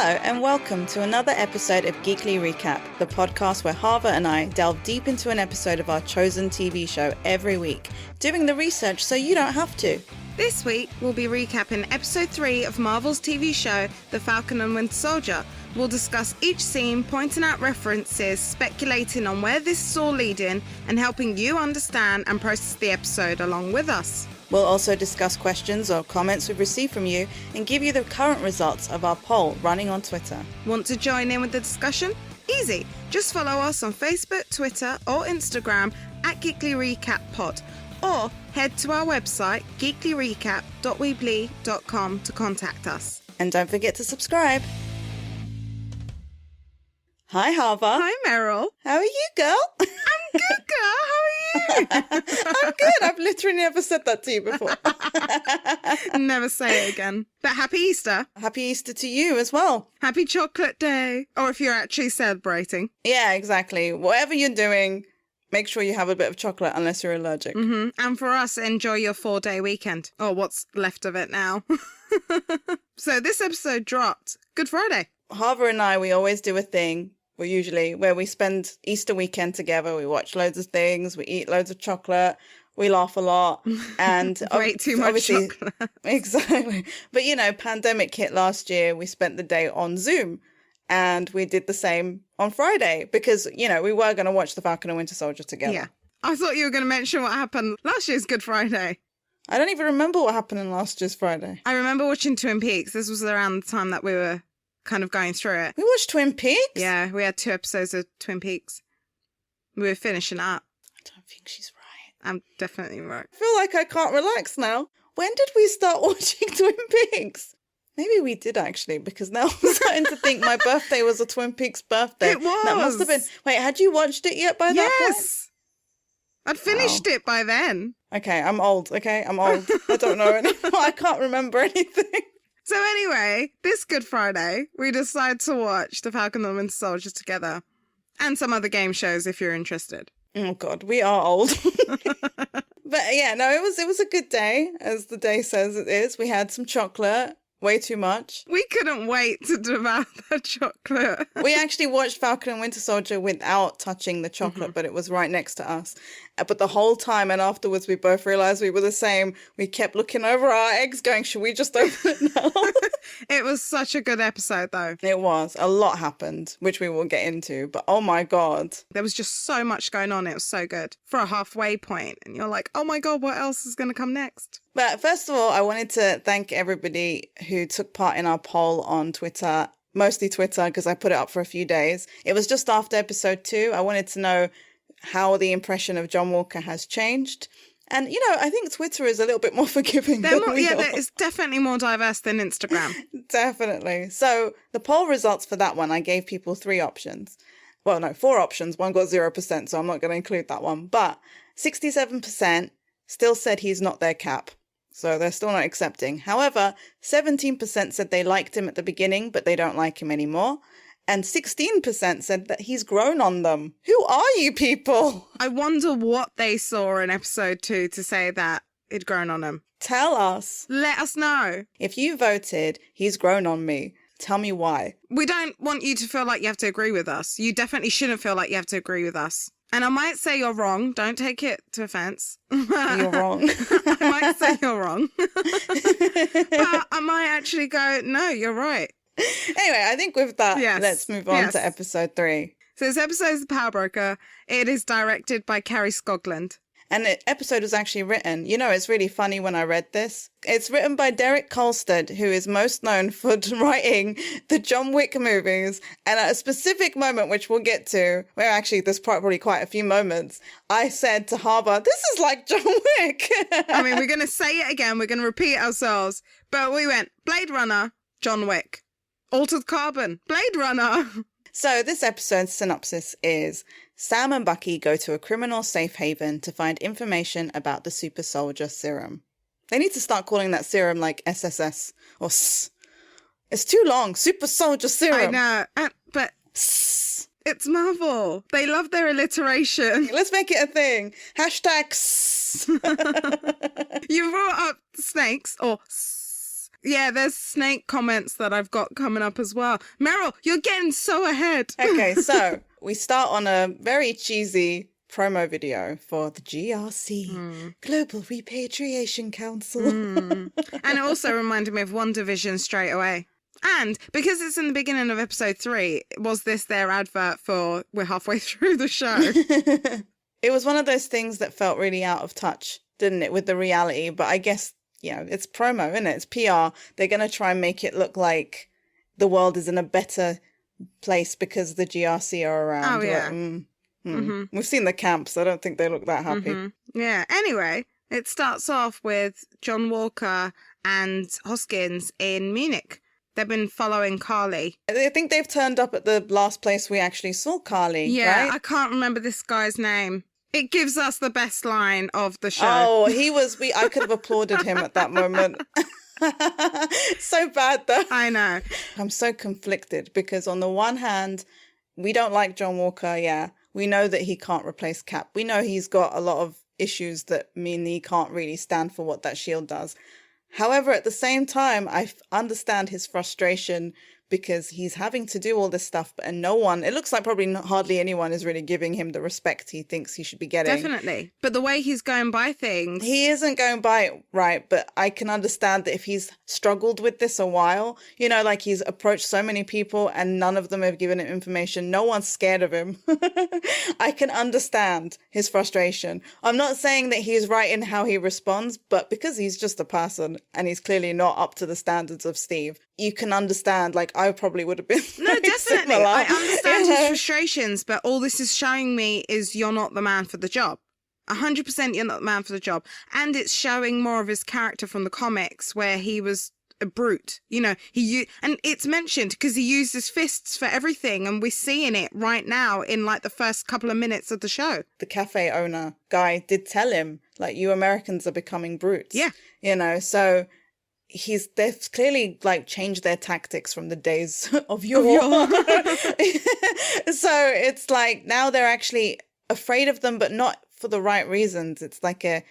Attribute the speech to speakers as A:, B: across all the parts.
A: and welcome to another episode of Geekly Recap, the podcast where Harva and I delve deep into an episode of our chosen TV show every week, doing the research so you don't have to.
B: This week, we'll be recapping episode 3 of Marvel's TV show, The Falcon and Winter Soldier. We'll discuss each scene, pointing out references, speculating on where this is all leading, and helping you understand and process the episode along with us.
A: We'll also discuss questions or comments we've received from you and give you the current results of our poll running on Twitter.
B: Want to join in with the discussion? Easy. Just follow us on Facebook, Twitter, or Instagram at Geekly Recap Pod, or head to our website, geeklyrecap.weebly.com, to contact us.
A: And don't forget to subscribe. Hi, Harva.
B: Hi, Meryl.
A: How are you, girl?
B: I'm good, girl. How are you?
A: I'm good. I've literally never said that to you before.
B: Never say it again. But happy Easter.
A: Happy Easter to you as well.
B: Happy Chocolate Day. Or if you're actually celebrating.
A: Yeah, exactly. Whatever you're doing, make sure you have a bit of chocolate unless you're allergic.
B: Mm-hmm. And for us, enjoy your 4-day weekend. Or what's left of it now. So this episode dropped Good Friday.
A: Harva and I, we always do a thing. Well, usually where we spend Easter weekend together. We watch loads of things. We eat loads of chocolate. We laugh a lot. And
B: way too much chocolate.
A: Exactly. But, you know, pandemic hit last year. We spent the day on Zoom. And we did the same on Friday because, you know, we were going to watch The Falcon and Winter Soldier together.
B: Yeah. I thought you were going to mention what happened last year's Good Friday.
A: I don't even remember what happened in last year's Friday.
B: I remember watching Twin Peaks. This was around the time that we were kind of going through it.
A: We watched Twin Peaks?
B: Yeah, we had 2 episodes of Twin Peaks. We were finishing up.
A: I don't think she's right.
B: I'm definitely right.
A: I feel like I can't relax now. When did we start watching Twin Peaks? Maybe we did actually, because now I'm starting to think my birthday was a Twin Peaks birthday.
B: It was.
A: That must have been. Wait, had you watched it yet by that point?
B: Yes. I'd finished it by then.
A: Okay, I'm old. Okay, I'm old. I don't know anymore. I can't remember anything.
B: So anyway, this Good Friday, we decided to watch The Falcon and Winter Soldier together. And some other game shows if you're interested.
A: Oh God, we are old. But yeah, no, it was a good day, as the day says it is. We had some chocolate. Way too much.
B: We couldn't wait to devour the chocolate.
A: We actually watched Falcon and Winter Soldier without touching the chocolate, but it was right next to us. But the whole time and afterwards, we both realized we were the same. We kept looking over our eggs going, should we just open it now?
B: It was such a good episode, though.
A: It was. A lot happened, which we will get into. But oh my God.
B: There was just so much going on. It was so good. For a halfway point, and you're like, oh my God, what else is going to come next?
A: But first of all, I wanted to thank everybody who took part in our poll on Twitter, mostly Twitter, because I put it up for a few days. It was just after episode 2. I wanted to know how the impression of John Walker has changed. And, you know, I think Twitter is a little bit more forgiving than we are.
B: It's definitely more diverse than Instagram.
A: Definitely. So the poll results for that one, I gave people 3 options. Well, no, 4 options. One got 0%, so I'm not going to include that one. But 67% still said he's not their Cap. So they're still not accepting. However, 17% said they liked him at the beginning, but they don't like him anymore. And 16% said that he's grown on them. Who are you people?
B: I wonder what they saw in episode 2 to say that he'd grown on them.
A: Tell us.
B: Let us know.
A: If you voted, he's grown on me. Tell me why.
B: We don't want you to feel like you have to agree with us. You definitely shouldn't feel like you have to agree with us. And I might say you're wrong. Don't take it to offense.
A: You're wrong.
B: I might say you're wrong. But I might actually go, no, you're right.
A: Anyway, I think with that, let's move on to episode 3.
B: So this episode is The Power Broker. It is directed by Carrie Scogland.
A: And the episode was actually written, you know, it's really funny when I read this. It's written by Derek Kolstad, who is most known for writing the John Wick movies. And at a specific moment, which we'll get to, where actually there's probably quite a few moments, I said to Harva, this is like John Wick.
B: I mean, we're going to say it again. We're going to repeat ourselves. But we went Blade Runner, John Wick. Altered Carbon, Blade Runner.
A: So this episode's synopsis is Sam and Bucky go to a criminal safe haven to find information about the super soldier serum. They need to start calling that serum like SSS or S. It's too long. Super soldier serum.
B: I know, but S. It's Marvel. They love their alliteration.
A: Let's make it a thing. Hashtag S.
B: You brought up snakes or S. Yeah, there's snake comments that I've got coming up as well. Meryl, you're getting so ahead.
A: Okay, so we start on a very cheesy promo video for the GRC, Global Repatriation Council.
B: And it also reminded me of WandaVision straight away. And because it's in the beginning of episode 3, was this their advert for we're halfway through the show?
A: It was one of those things that felt really out of touch, didn't it, with the reality? But I guess, it's promo, isn't it? It's PR. They're going to try and make it look like the world is in a better place because the GRC are around.
B: Oh, yeah.
A: We've seen the camps. I don't think they look that happy.
B: Yeah. Anyway, it starts off with John Walker and Hoskins in Munich. They've been following Carly.
A: I think they've turned up at the last place we actually saw Carly,
B: Yeah,
A: right?
B: I can't remember this guy's name. It gives us the best line of the show.
A: Oh, I could have applauded him at that moment. So bad, though.
B: I know.
A: I'm so conflicted because on the one hand, we don't like John Walker, yeah. We know that he can't replace Cap. We know he's got a lot of issues that mean he can't really stand for what that shield does. However, at the same time, I understand his frustration because he's having to do all this stuff and no one, it looks like probably hardly anyone is really giving him the respect he thinks he should be getting.
B: Definitely. But the way he's going by things.
A: He isn't going by it right, but I can understand that if he's struggled with this a while, like he's approached so many people and none of them have given him information. No one's scared of him. I can understand his frustration. I'm not saying that he's right in how he responds, but because he's just a person and he's clearly not up to the standards of Steve, you can understand, I probably would have been.
B: No, definitely.
A: Similar.
B: I understand his frustrations, but all this is showing me is you're not the man for the job. 100% you're not the man for the job. And it's showing more of his character from the comics where he was a brute. And it's mentioned because he used his fists for everything and we're seeing it right now in the first couple of minutes of the show.
A: The cafe owner guy did tell him, you Americans are becoming brutes.
B: Yeah.
A: So they've clearly changed their tactics from the days of yore. So it's now they're actually afraid of them, but not for the right reasons. It's they're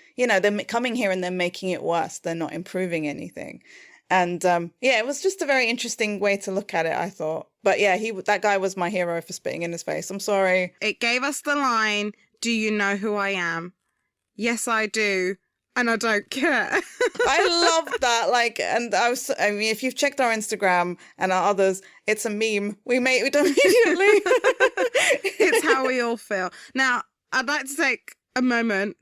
A: coming here and they're making it worse. They're not improving anything. And it was just a very interesting way to look at it, I thought. But yeah, that guy was my hero for spitting in his face. I'm sorry.
B: It gave us the line, "Do you know who I am?" Yes, I do. And I don't care.
A: I love that. And if you've checked our Instagram and our others, it's a meme. We made it immediately.
B: It's how we all feel. Now, I'd like to take a moment,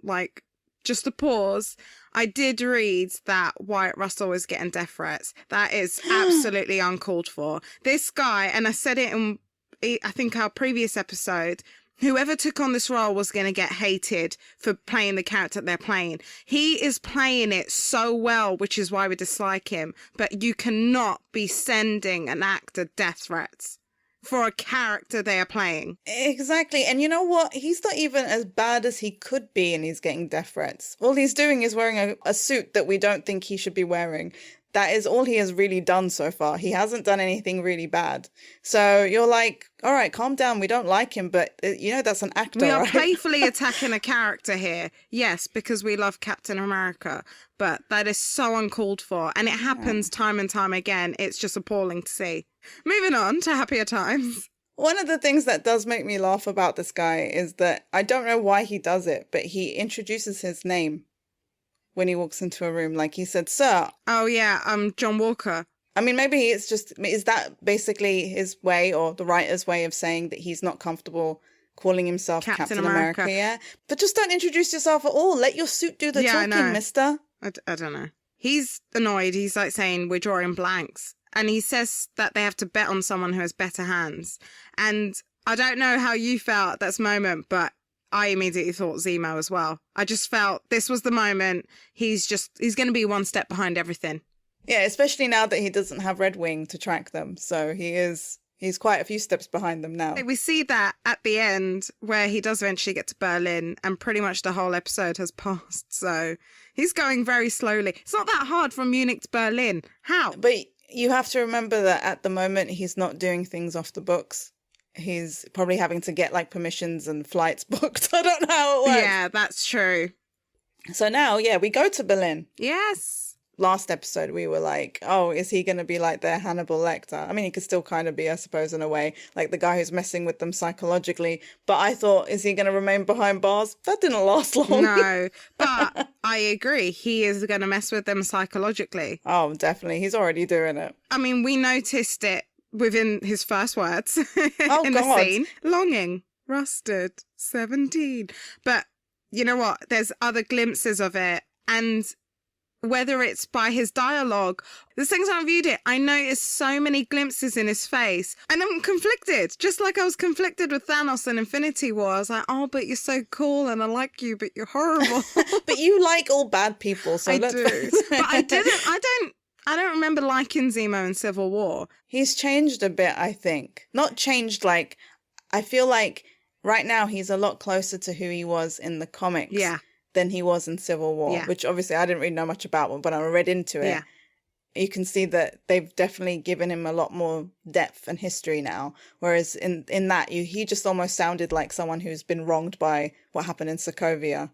B: just to pause. I did read that Wyatt Russell is getting death threats. That is absolutely uncalled for. This guy, and I said it in, I think, our previous episode, whoever took on this role was going to get hated for playing the character they're playing. He is playing it so well, which is why we dislike him. But you cannot be sending an actor death threats for a character they are playing.
A: Exactly. And you know what? He's not even as bad as he could be and he's getting death threats. All he's doing is wearing a suit that we don't think he should be wearing. That is all he has really done so far. He hasn't done anything really bad. So you're all right, calm down. We don't like him, but that's an actor.
B: We are
A: right?
B: playfully attacking a character here. Yes, because we love Captain America, but that is so uncalled for. And it happens time and time again. It's just appalling to see. Moving on to happier times.
A: One of the things that does make me laugh about this guy is that I don't know why he does it, but he introduces his name when he walks into a room. He said, "Sir."
B: Oh, yeah, John Walker.
A: I mean, maybe is that basically his way or the writer's way of saying that he's not comfortable calling himself Captain America? Yeah. But just don't introduce yourself at all. Let your suit do the talking, mister.
B: I don't know. He's annoyed. He's saying we're drawing blanks. And he says that they have to bet on someone who has better hands. And I don't know how you felt at this moment, but I immediately thought Zemo as well. I just felt this was the moment. He's going to be one step behind everything.
A: Yeah, especially now that he doesn't have Red Wing to track them. So he's quite a few steps behind them now.
B: We see that at the end where he does eventually get to Berlin and pretty much the whole episode has passed. So he's going very slowly. It's not that hard from Munich to Berlin. How?
A: But you have to remember that at the moment he's not doing things off the books. He's probably having to get permissions and flights booked. I don't know how it works.
B: Yeah, that's true.
A: So now, we go to Berlin.
B: Yes.
A: last episode we were like, oh, is he going to be like their Hannibal Lecter? I mean, he could still kind of be, I suppose, in a way, like the guy who's messing with them psychologically. But I thought, is he going to remain behind bars? That didn't last long.
B: No, but I agree. He is going to mess with them psychologically.
A: Oh, definitely. He's already doing it.
B: I mean, we noticed it within his first words
A: Oh,
B: in
A: God.
B: the scene. Longing, rusted, 17. But you know what? There's other glimpses of it. And whether it's by his dialogue, the things I viewed it, I noticed so many glimpses in his face. And I'm conflicted, just like I was conflicted with Thanos in Infinity War. I was like, oh, but you're so cool and I like you, but you're horrible.
A: But you like all bad people, so
B: I
A: let's
B: do. But I don't remember liking Zemo in Civil War.
A: He's changed a bit, I think. Not changed, like, I feel like right now he's a lot closer to who he was in the comics.
B: Yeah.
A: Than he was in Civil War, which obviously I didn't really know much about, but I read into it.
B: Yeah.
A: You can see that they've definitely given him a lot more depth and history now. Whereas in that, he just almost sounded like someone who's been wronged by what happened in Sokovia.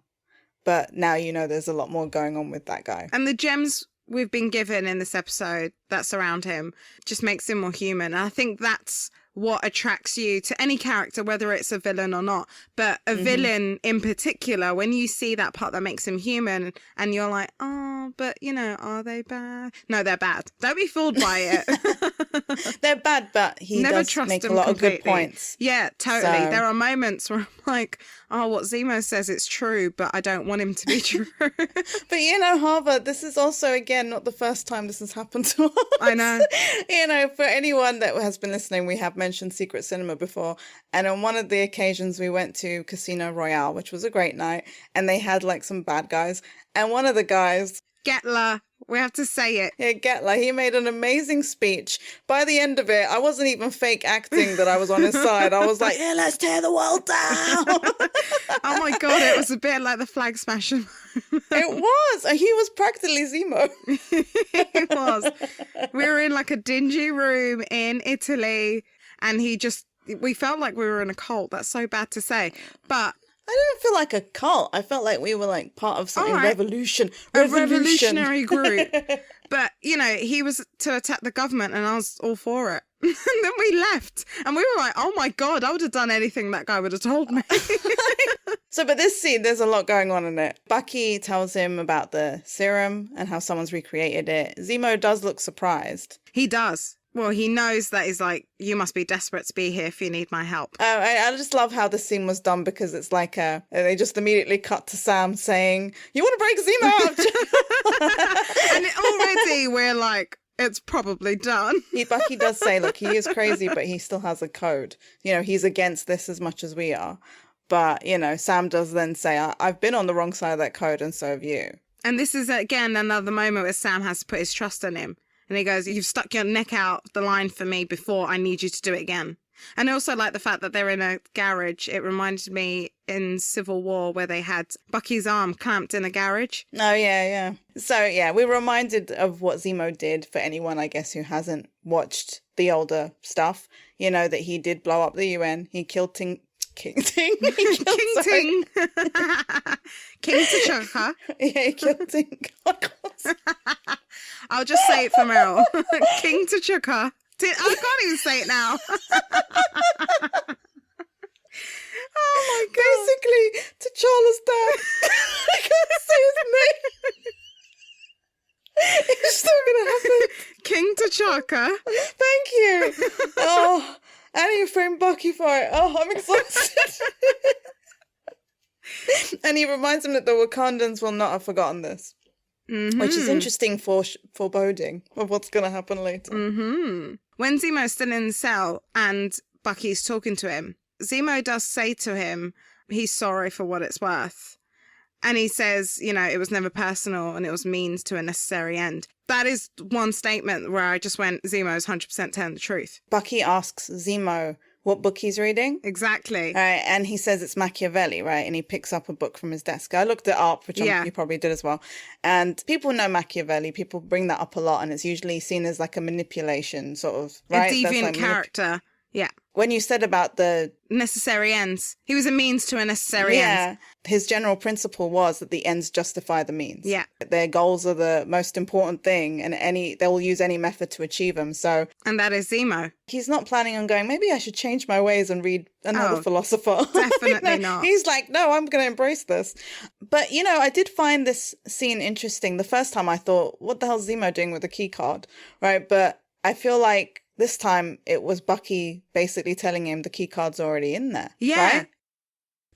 A: But now you know there's a lot more going on with that guy.
B: And the gems we've been given in this episode that surround him just makes him more human. And I think that's what attracts you to any character, whether it's a villain or not. But a villain in particular, when you see that part that makes him human and you're like, oh, but, you know, are they bad? No, they're bad. Don't be fooled by it.
A: They're bad, but he
B: Never
A: does
B: trust
A: make a
B: him
A: lot
B: completely.
A: of good points.
B: Yeah, totally.
A: So...
B: There are moments where I'm like, oh, what Zemo says it's true, but I don't want him to be true.
A: But, you know, Harvard, this is also, again, not the first time this has happened to us.
B: I know.
A: You know, for anyone that has been listening, we have mentioned Secret Cinema before. And on one of the occasions, we went to Casino Royale, which was a great night. And they had, like, some bad guys. And one of the guys...
B: Getler. We have to say it.
A: Yeah, Getler. He made an amazing speech. By the end of it, I wasn't even fake acting that I was on his side. I was like, yeah, let's tear the world down.
B: Oh my God, it was a bit like the flag smasher.
A: It was. He was practically Zemo.
B: It was. We were in like a dingy room in Italy and we felt like we were in a cult. That's so bad to say. But
A: I didn't feel like a cult. I felt like we were like part of something revolution.
B: A revolutionary group. But, you know, he was to attack the government and I was all for it. And then we left and we were like, oh my God, I would have done anything that guy would have told me.
A: So, but this scene, there's a lot going on in it. Bucky tells him about the serum and how someone's recreated it. Zemo does look surprised.
B: He does. Well, he knows that he's like, you must be desperate to be here if you need my help.
A: I just love how the scene was done because it's like they just immediately cut to Sam saying, you want to break Zemo out?
B: And already we're like, it's probably done.
A: Bucky does say, look, he is crazy, but he still has a code. You know, he's against this as much as we are. But, you know, Sam does then say, I've been on the wrong side of that code and so have you.
B: And this is, again, another moment where Sam has to put his trust in him. And he goes, you've stuck your neck out the line for me before. I need you to do it again. And also like the fact that they're in a garage. It reminded me in Civil War where they had Bucky's arm clamped in a garage.
A: Oh, yeah. So, yeah, we're reminded of what Zemo did for anyone, I guess, who hasn't watched the older stuff. You know, that he did blow up the UN. He killed King Ting.
B: King Ting. King T'Chaka.
A: Yeah, he killed Ting.
B: I'll just say it for Meryl. King T'Chaka. I can't even say it now. Oh my God.
A: Basically, T'Challa's dad. I can't say his name. It's still gonna happen.
B: King T'Chaka.
A: Thank you. Oh, and you framed Bucky for it. Oh, I'm exhausted. And he reminds him that the Wakandans will not have forgotten this. Mm-hmm. Which is interesting for foreboding of what's going to happen later.
B: Mm-hmm. When Zemo's still in the cell and Bucky's talking to him, Zemo does say to him he's sorry for what it's worth. And he says, you know, it was never personal and it was means to a necessary end. That is one statement where I just went, Zemo's 100% telling the truth.
A: Bucky asks Zemo what book he's reading.
B: Exactly.
A: And he says it's Machiavelli, right? And he picks up a book from his desk. I looked it up, which you probably did as well. And people know Machiavelli. People bring that up a lot. And it's usually seen as like a manipulation sort of, right?
B: A deviant character. Yeah.
A: when you said about the
B: necessary ends, he was a means to a necessary end.
A: His general principle was that the ends justify the means.
B: Yeah.
A: Their goals are the most important thing, and they'll use any method to achieve them. So,
B: and that is Zemo.
A: He's not planning on going, maybe I should change my ways and read another philosopher.
B: Definitely not.
A: He's like, no, I'm going to embrace this. But, I did find this scene interesting. The first time I thought, what the hell's Zemo doing with the key card? Right. But I feel like this time it was Bucky basically telling him the key card's already in there.
B: Yeah.
A: Right?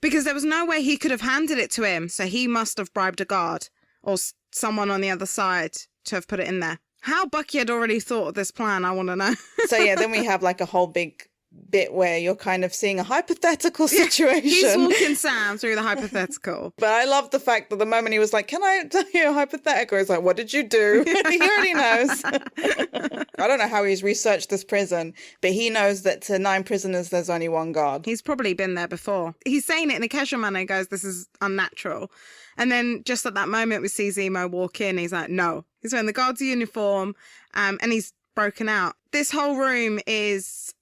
B: Because there was no way he could have handed it to him. So he must have bribed a guard or someone on the other side to have put it in there. How Bucky had already thought of this plan, I want to know.
A: So, then we have like a whole big bit where you're kind of seeing a hypothetical situation.
B: He's walking Sam through the hypothetical.
A: But I love the fact that the moment he was like, can I tell you a hypothetical? He's like, what did you do? He already knows. I don't know how he's researched this prison, but he knows that to 9 prisoners, there's only one guard.
B: He's probably been there before. He's saying it in a casual manner. He goes, this is unnatural. And then just at that moment, we see Zemo walk in. He's like, no. He's wearing the guard's uniform and he's broken out. This whole room is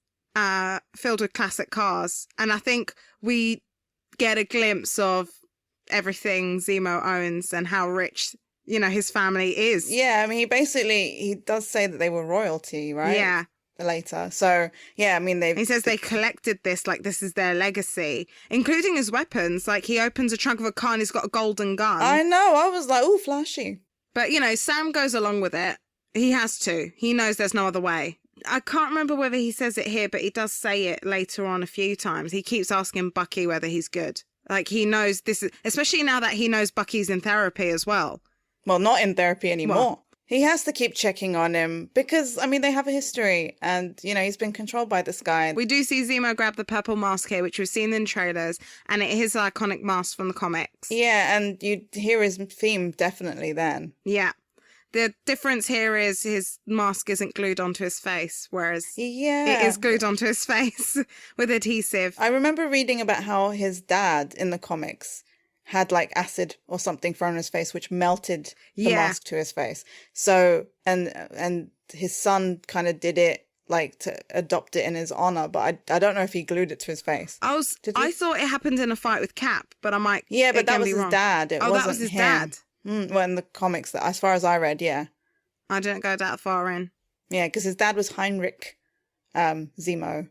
B: filled with classic cars. And I think we get a glimpse of everything Zemo owns and how rich, his family is.
A: Yeah, I mean, he does say that they were royalty, right?
B: Yeah.
A: Later. So, yeah, I mean,
B: he says they collected this, like this is their legacy, including his weapons. Like he opens a trunk of a car and he's got a golden gun.
A: I know. I was like, oh, flashy.
B: But, Sam goes along with it. He has to. He knows there's no other way. I can't remember whether he says it here, but he does say it later on a few times. He keeps asking Bucky whether he's good. Like he knows this is, especially now that he knows Bucky's in therapy as well.
A: Well, not in therapy anymore.
B: Well,
A: he has to keep checking on him because, I mean, they have a history and, he's been controlled by this guy.
B: We do see Zemo grab the purple mask here, which we've seen in trailers, and it is an iconic mask from the comics.
A: Yeah, and you hear his theme definitely then.
B: Yeah. The difference here is his mask isn't glued onto his face, whereas it is glued onto his face with adhesive.
A: I remember reading about how his dad in the comics had like acid or something thrown in his face, which melted the mask to his face. So, and his son kind of did it like to adopt it in his honor, but I don't know if he glued it to his face.
B: I thought it happened in a fight with Cap, but I might.
A: Yeah, but that was his dad. It wasn't
B: that was his
A: him.
B: dad.
A: Well, in the comics, as far as I read, yeah.
B: I didn't go that far in.
A: Yeah, because his dad was Heinrich Zemo.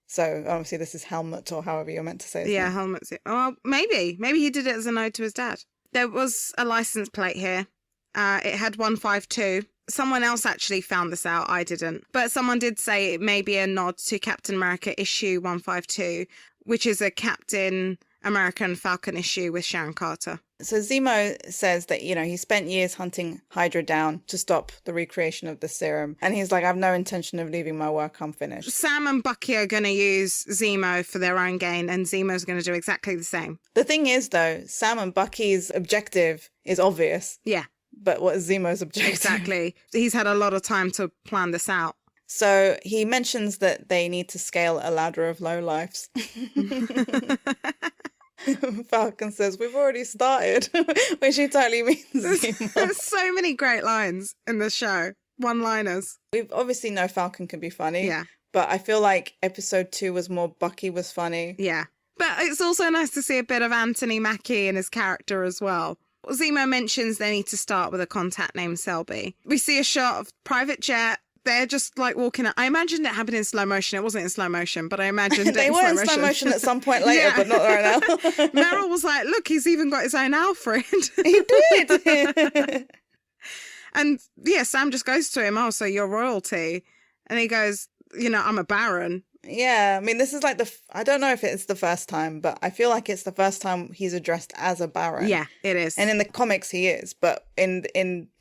A: So obviously this is Helmut, or however you're meant to say it.
B: Yeah, Helmut. Oh, maybe he did it as a nod to his dad. There was a license plate here. It had 152. Someone else actually found this out. I didn't. But someone did say it may be a nod to Captain America issue 152, which is a Captain America and Falcon issue with Sharon Carter.
A: So Zemo says that, he spent years hunting Hydra down to stop the recreation of the serum. And he's like, I have no intention of leaving my work unfinished.
B: Sam and Bucky are going to use Zemo for their own gain, and Zemo's going to do exactly the same.
A: The thing is, though, Sam and Bucky's objective is obvious.
B: Yeah.
A: But what is Zemo's objective?
B: Exactly. He's had a lot of time to plan this out.
A: So he mentions that they need to scale a ladder of lowlifes. Falcon says, we've already started, which he totally means Zemo.
B: There's so many great lines in the show. One-liners.
A: We obviously know Falcon can be funny.
B: Yeah.
A: But I feel like episode 2 was more Bucky was funny.
B: Yeah. But it's also nice to see a bit of Anthony Mackie in his character as well. Zemo mentions they need to start with a contact named Selby. We see a shot of private jet. They're just like walking out. I imagined it happened in slow motion. It wasn't in slow motion, but I imagined it
A: they
B: in
A: were in slow motion at some point later, but not right now.
B: Meryl was like, look, he's even got his own Alfred.
A: He did.
B: And yeah, Sam just goes to him, oh, so you're royalty. And he goes, I'm a baron.
A: Yeah, I mean, this is like I don't know if it's the first time, but I feel like it's the first time he's addressed as a baron.
B: Yeah, it is.
A: And in the comics he is, but in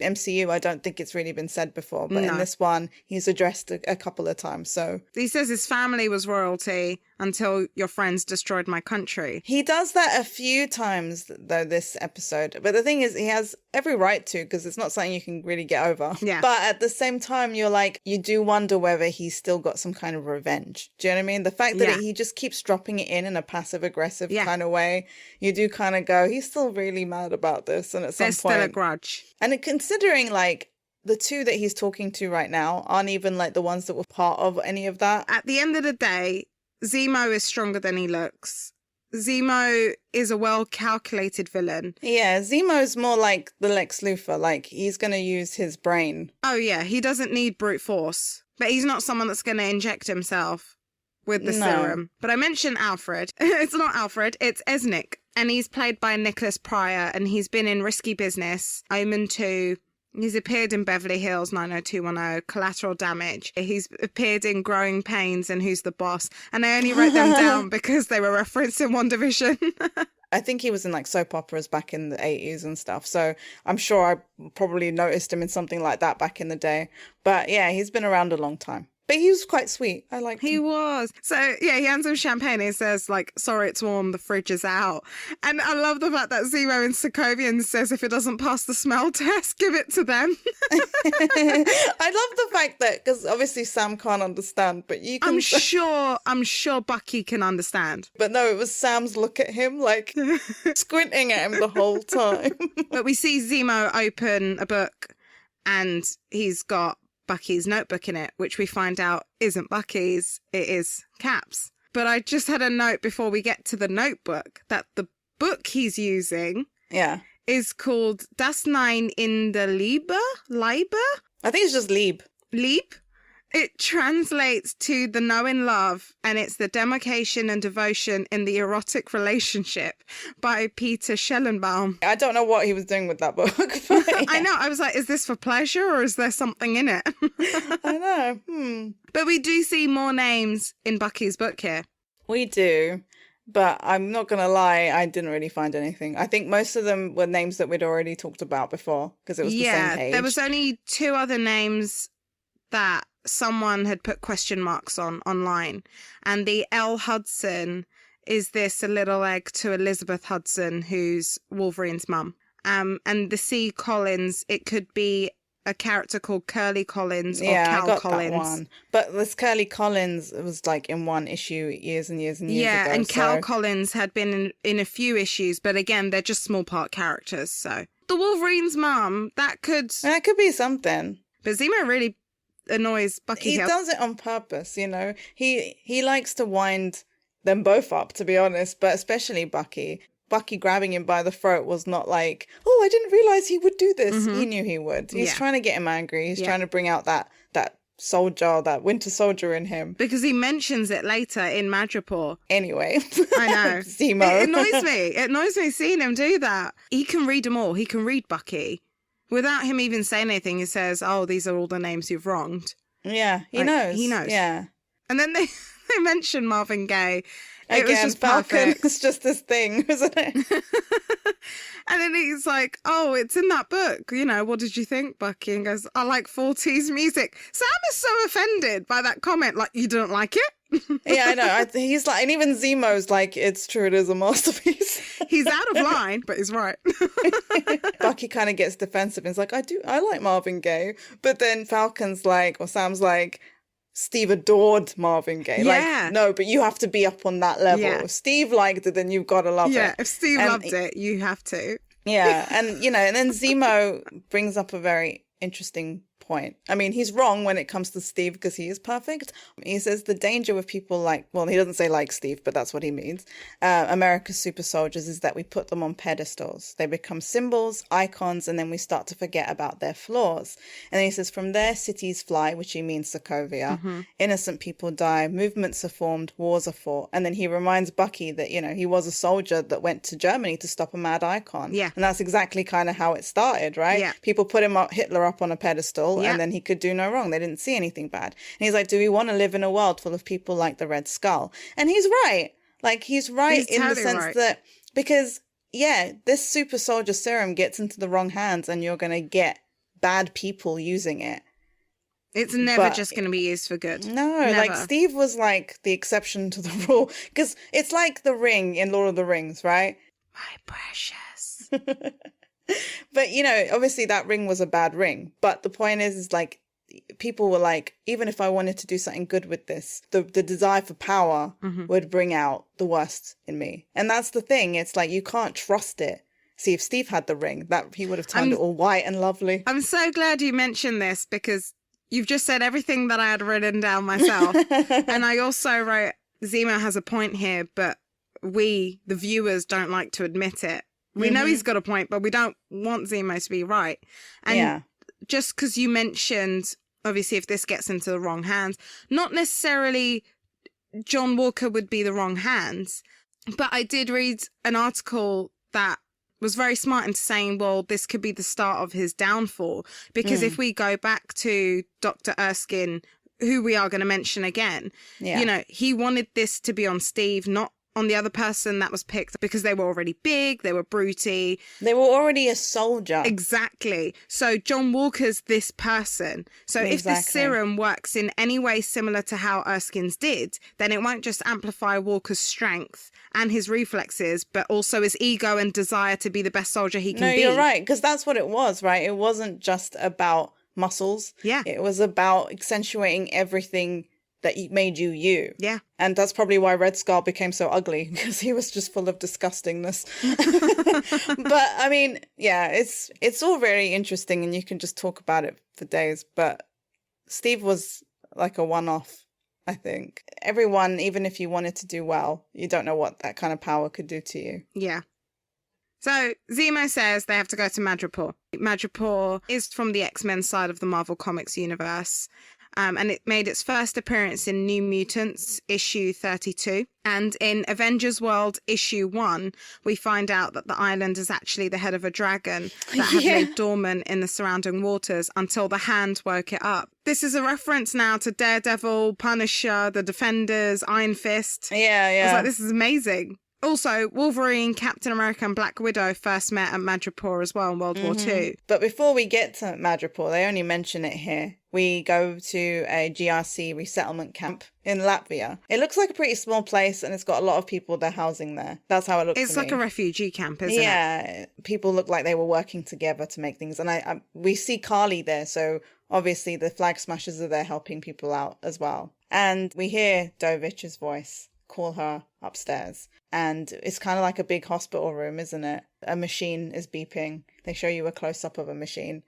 A: MCU I don't think it's really been said before, but in this one he's addressed a couple of times. So
B: he says his family was royalty until your friends destroyed my country.
A: He does that a few times though this episode, but the thing is he has every right to, because it's not something you can really get over.
B: Yeah.
A: But at the same time you do wonder whether he's still got some kind of revenge. Do you know what I mean? The fact that he just keeps dropping it in a passive-aggressive kind of way, you do kind of go, he's still really mad about this. And at some
B: There's
A: point...
B: still a grudge.
A: And considering, the two that he's talking to right now aren't even, the ones that were part of any of that.
B: At the end of the day, Zemo is stronger than he looks. Zemo is a well-calculated villain.
A: Yeah, Zemo's more like the Lex Luthor. Like, he's going to use his brain.
B: Oh, yeah, he doesn't need brute force. But he's not someone that's going to inject himself with the serum. But I mentioned Alfred. It's not Alfred, it's Esnick. And he's played by Nicholas Pryor, and he's been in Risky Business, Omen 2... He's appeared in Beverly Hills 90210, Collateral Damage. He's appeared in Growing Pains and Who's the Boss. And I only wrote them down because they were referenced in WandaVision.
A: I think he was in like soap operas back in the 80s and stuff. So I'm sure I probably noticed him in something like that back in the day. But yeah, he's been around a long time. But he was quite sweet. I liked him.
B: He was. So, yeah, he hands him champagne and he says, like, sorry, it's warm, the fridge is out. And I love the fact that Zemo in Sokovian says if it doesn't pass the smell test, give it to them.
A: I love the fact that, because obviously Sam can't understand, but you can...
B: I'm sure Bucky can understand.
A: But no, it was Sam's look at him, like, squinting at him the whole time.
B: But we see Zemo open a book and he's got Bucky's notebook in it, which we find out isn't Bucky's, it is Cap's. But I just had a note before we get to the notebook that the book he's using is called Das Nein in der Liebe?
A: I think it's just Lieb.
B: Lieb? It translates to the no in love, and it's the demarcation and devotion in the erotic relationship by Peter Schellenbaum.
A: I don't know what he was doing with that book. But yeah.
B: I know. I was like, is this for pleasure or is there something in it?
A: I know.
B: But we do see more names in Bucky's book here.
A: We do. But I'm not going to lie, I didn't really find anything. I think most of them were names that we'd already talked about before because it was the same page.
B: There was only 2 other names that someone had put question marks on online. And the L. Hudson is this a little egg to Elizabeth Hudson, who's Wolverine's mum. And the C. Collins, it could be a character called Curly Collins or Cal
A: I got
B: Collins.
A: That one. But this Curly Collins was like in one issue years and years and years ago.
B: Yeah, and Cal Collins had been in a few issues, but again, they're just small part characters. So the Wolverine's mum, that could
A: be something.
B: But Zemo really annoys Bucky.
A: He does it on purpose, you know. He likes to wind them both up, to be honest, but especially Bucky. Bucky grabbing him by the throat was not like, oh, I didn't realize he would do this. He knew he would. He's trying to get him angry. He's trying to bring out that soldier, that Winter Soldier in him.
B: Because he mentions it later in Madripoor.
A: Anyway.
B: I know.
A: Zemo.
B: It annoys me. It annoys me seeing him do that. He can read them all. He can read Bucky. Without him even saying anything, he says, oh, these are all the names you've wronged.
A: Yeah, he knows.
B: He knows.
A: Yeah.
B: And then they mention Marvin Gaye.
A: Again,
B: it was just
A: Falcon.
B: perfect.
A: It's just this thing, isn't it?
B: And then he's like, oh, it's in that book. You know, what did you think, Bucky? And goes, I like 40s music. Sam is so offended by that comment. Like, you don't like it?
A: Yeah, I know. He's like, and even Zemo's like, it's true, it is a masterpiece.
B: He's out of line, but he's right.
A: Bucky kind of gets defensive and is like, I like Marvin Gaye. But then Falcon's like, or Sam's like, Steve adored Marvin Gaye.
B: Yeah.
A: Like, no, but you have to be up on that level.
B: Yeah.
A: If Steve liked it, then you've got to love it.
B: Yeah, if Steve loved it, you have to.
A: Yeah, and, you know, and then Zemo brings up a very interesting point. I mean, he's wrong when it comes to Steve because he is perfect. He says the danger with people like, well, he doesn't say like Steve, but that's what he means. America's super soldiers is that we put them on pedestals. They become symbols, icons, and then we start to forget about their flaws. And then he says, from there, cities fly, which he means Sokovia. Innocent people die, movements are formed, wars are fought. And then he reminds Bucky that, you know, he was a soldier that went to Germany to stop a mad icon.
B: Yeah.
A: And that's exactly kind of how it started, right?
B: Yeah.
A: People put Hitler up on a pedestal. And then he could do no wrong. They didn't see anything bad. And he's like, do we want to live in a world full of people like the Red Skull? And he's right. Like, he's right in the sense that, because, yeah, this super soldier serum gets into the wrong hands and you're going to get bad people using it.
B: It's never just going to be used for good.
A: No,
B: never.
A: Like Steve was like the exception to the rule. Because it's like the ring in Lord of the Rings, right?
B: My precious.
A: But, you know, obviously that ring was a bad ring. But the point is like, people were like, even if I wanted to do something good with this, the desire for power would bring out the worst in me. And that's the thing. It's like, you can't trust it. See, if Steve had the ring, that he would have turned it all white and lovely.
B: I'm so glad you mentioned this because you've just said everything that I had written down myself. And I also wrote, Zemo has a point here, but we, the viewers, don't like to admit it. We know he's got a point, but we don't want Zemo to be right. And just because you mentioned, obviously, if this gets into the wrong hands, not necessarily John Walker would be the wrong hands, but I did read an article that was very smart into saying, well, this could be the start of his downfall. Because if we go back to Dr. Erskine, who we are going to mention again, you know, he wanted this to be on Steve, not on the other person that was picked, because they were already big, they were broody.
A: They were already a soldier.
B: Exactly. So John Walker's this person. So if the serum works in any way similar to how Erskine's did, then it won't just amplify Walker's strength and his reflexes, but also his ego and desire to be the best soldier he can be.
A: No, you're right, because that's what it was, right? It wasn't just about muscles.
B: Yeah.
A: It was about accentuating everything that made you you.
B: Yeah.
A: And that's probably why Red Skull became so ugly, because he was just full of disgustingness. But I mean, yeah, it's all very interesting and you can just talk about it for days. But Steve was like a one-off, I think. Everyone, even if you wanted to do well, you don't know what that kind of power could do to you.
B: Yeah. So Zemo says they have to go to Madripoor. Madripoor is from the X-Men side of the Marvel Comics universe. And it made its first appearance in New Mutants, issue 32. And in Avengers World, issue 1, we find out that the island is actually the head of a dragon that had laid dormant in the surrounding waters until the Hand woke it up. This is a reference now to Daredevil, Punisher, the Defenders, Iron Fist.
A: Yeah, yeah.
B: I was like, this is amazing. Also, Wolverine, Captain America and Black Widow first met at Madripoor as well in World War II.
A: But before we get to Madripoor, they only mention it here. We go to a GRC resettlement camp in Latvia. It looks like a pretty small place and it's got a lot of people they're housing there. That's how it looks to me.
B: It's like a refugee camp, isn't it?
A: Yeah, people look like they were working together to make things. And we see Carly there, so obviously the Flag Smashers are there helping people out as well. And we hear Dovich's voice call her upstairs. And it's kind of like a big hospital room, isn't it? A machine is beeping. They show you a close-up of a machine.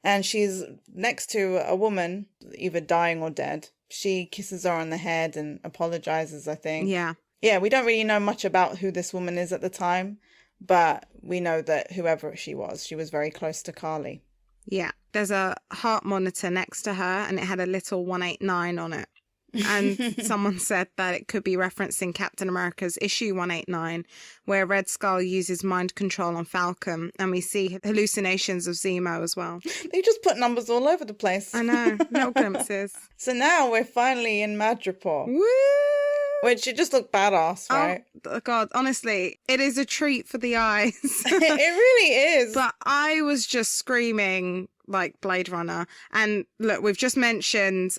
A: And she's next to a woman, either dying or dead. She kisses her on the head and apologizes, I think.
B: Yeah.
A: Yeah, we don't really know much about who this woman is at the time, but we know that whoever she was very close to Carly.
B: Yeah. There's a heart monitor next to her and it had a little 189 on it. And someone said that it could be referencing Captain America's issue 189, where Red Skull uses mind control on Falcon, and we see hallucinations of Zemo as well.
A: They just put numbers all over the place.
B: I know, little glimpses.
A: So now we're finally in Madripoor.
B: Woo!
A: Which it just looked badass, right?
B: Oh, God, honestly, it is a treat for the eyes.
A: It really is.
B: But I was just screaming like Blade Runner. And look, we've just mentioned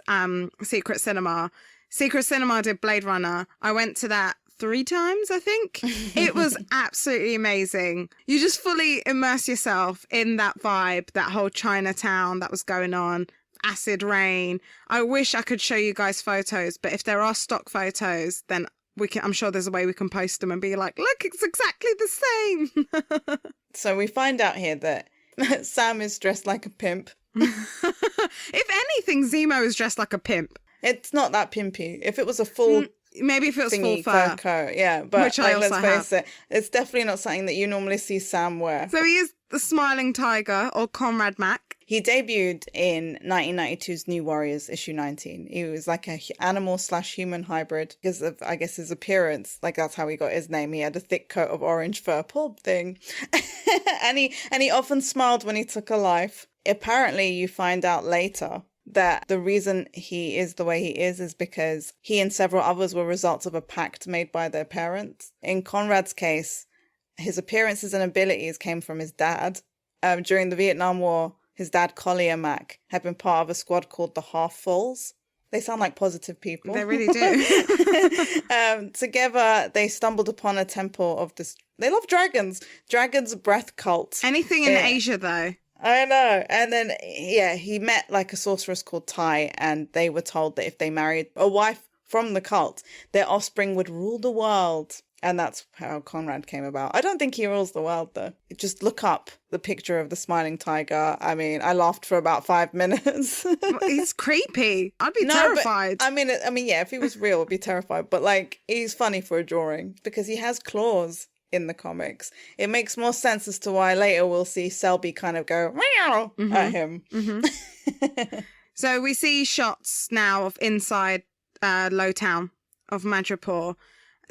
B: Secret Cinema. Secret Cinema did Blade Runner. I went to that 3 times, I think. It was absolutely amazing. You just fully immerse yourself in that vibe, that whole Chinatown that was going on. Acid rain. I wish I could show you guys photos, but if there are stock photos, then I'm sure there's a way we can post them and be like, look, it's exactly the same.
A: So we find out here that Sam is dressed like a pimp.
B: If anything, Zemo is dressed like a pimp.
A: It's not that pimpy. If it was a full
B: maybe if it was
A: thingy,
B: full fur
A: coat, yeah. But
B: which I also
A: let's face it, it's definitely not something that you normally see Sam wear.
B: So he is the Smiling Tiger, or Comrade Mac.
A: He debuted in 1992's New Warriors, issue 19. He was like a animal/human hybrid because of, I guess, his appearance. Like, that's how he got his name. He had a thick coat of orange fur, poor thing. and he often smiled when he took a life. Apparently, you find out later that the reason he is the way he is because he and several others were results of a pact made by their parents. In Conrad's case, his appearances and abilities came from his dad. During the Vietnam War, his dad, Collier Mac, had been part of a squad called the Half-Fulls. They sound like positive people.
B: They really do.
A: Together, they stumbled upon a temple of this... They love dragons. Dragon's breath cult.
B: Anything in Asia, though.
A: I know. And then, yeah, he met like a sorceress called Tai, and they were told that if they married a wife from the cult, their offspring would rule the world. And that's how Conrad came about. I don't think he rules the world, though. Just look up the picture of the smiling tiger. I mean, I laughed for about 5 minutes.
B: He's creepy. I'd be terrified.
A: But, I mean, yeah, if he was real, I'd be terrified. But, like, he's funny for a drawing because he has claws in the comics. It makes more sense as to why later we'll see Selby kind of go meow at him.
B: Mm-hmm. So we see shots now of inside Lowtown of Madripoor.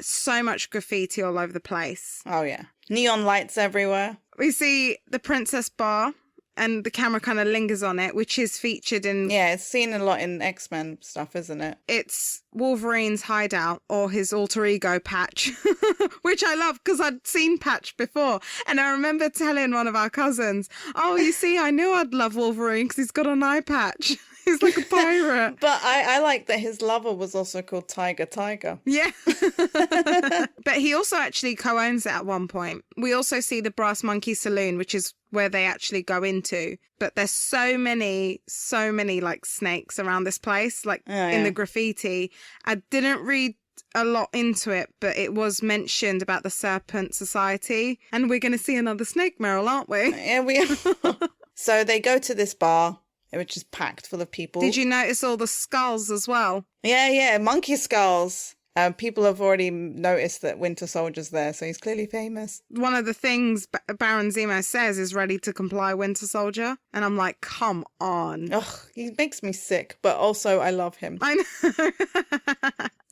B: So much graffiti all over the place.
A: Oh, yeah. Neon lights everywhere.
B: We see the Princess Bar, and the camera kind of lingers on it, which is featured in...
A: Yeah, it's seen a lot in X-Men stuff, isn't it?
B: It's Wolverine's hideout, or his alter ego, Patch, which I love because I'd seen Patch before. And I remember telling one of our cousins, oh, you see, I knew I'd love Wolverine because he's got an eye patch. He's like a pirate.
A: But I like that his lover was also called Tiger.
B: Yeah. But he also actually co-owns it at one point. We also see the Brass Monkey Saloon, which is where they actually go into. But there's so many like snakes around this place, like in the graffiti. I didn't read a lot into it, but it was mentioned about the Serpent Society. And we're going to see another snake, Meryl, aren't we?
A: Yeah, we are. So they go to this bar, which is packed full of people.
B: Did you notice all the skulls as well?
A: Yeah, monkey skulls. People have already noticed that Winter Soldier's there, so he's clearly famous.
B: One of the things Baron Zemo says is ready to comply, Winter Soldier. And I'm like, come on.
A: Ugh, he makes me sick, but also I love him.
B: I know.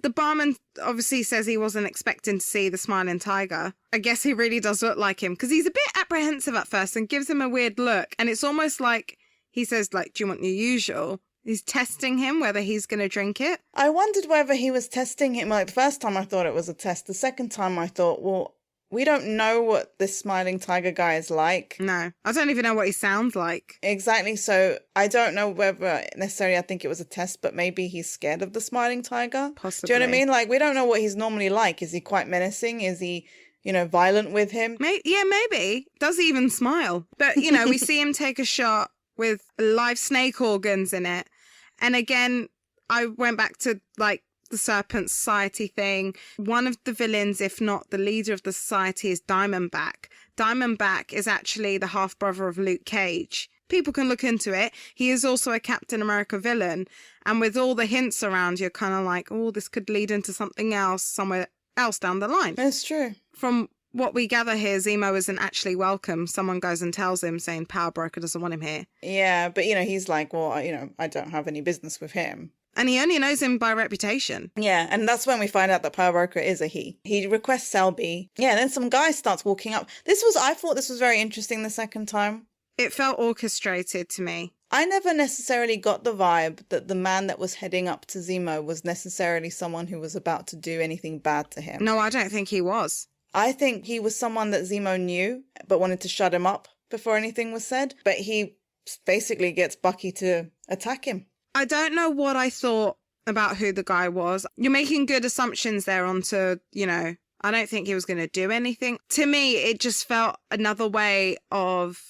B: The barman obviously says he wasn't expecting to see the smiling tiger. I guess he really does look like him, because he's a bit apprehensive at first and gives him a weird look. And it's almost like he says, like, do you want your usual? He's testing him, whether he's going to drink it. I
A: wondered whether he was testing him. Like, the first time I thought it was a test. The second time I thought, well, we don't know what this smiling tiger guy is like.
B: No, I don't even know what he sounds like.
A: Exactly. So I don't know whether necessarily I think it was a test, but maybe he's scared of the smiling tiger.
B: Possibly.
A: Do you know what I mean? Like, we don't know what he's normally like. Is he quite menacing? Is he, violent with him?
B: Yeah, maybe. Does he even smile? But, we see him take a shot with live snake organs in it. And again, I went back to, like, the Serpent Society thing. One of the villains, if not the leader of the society, is Diamondback. Diamondback is actually the half-brother of Luke Cage. People can look into it. He is also a Captain America villain. And with all the hints around, you're kind of like, oh, this could lead into something else, somewhere else down the line.
A: That's true.
B: From what we gather here, Zemo isn't actually welcome. Someone goes and tells him, saying Power Broker doesn't want him here.
A: Yeah, but, he's like, well, I don't have any business with him.
B: And he only knows him by reputation.
A: Yeah, and that's when we find out that Power Broker is a he. He requests Selby. Yeah, and then some guy starts walking up. I thought this was very interesting the second time.
B: It felt orchestrated to me.
A: I never necessarily got the vibe that the man that was heading up to Zemo was necessarily someone who was about to do anything bad to him.
B: No, I don't think he was.
A: I think he was someone that Zemo knew, but wanted to shut him up before anything was said. But he basically gets Bucky to attack him.
B: I don't know what I thought about who the guy was. You're making good assumptions there onto, I don't think he was going to do anything. To me, it just felt another way of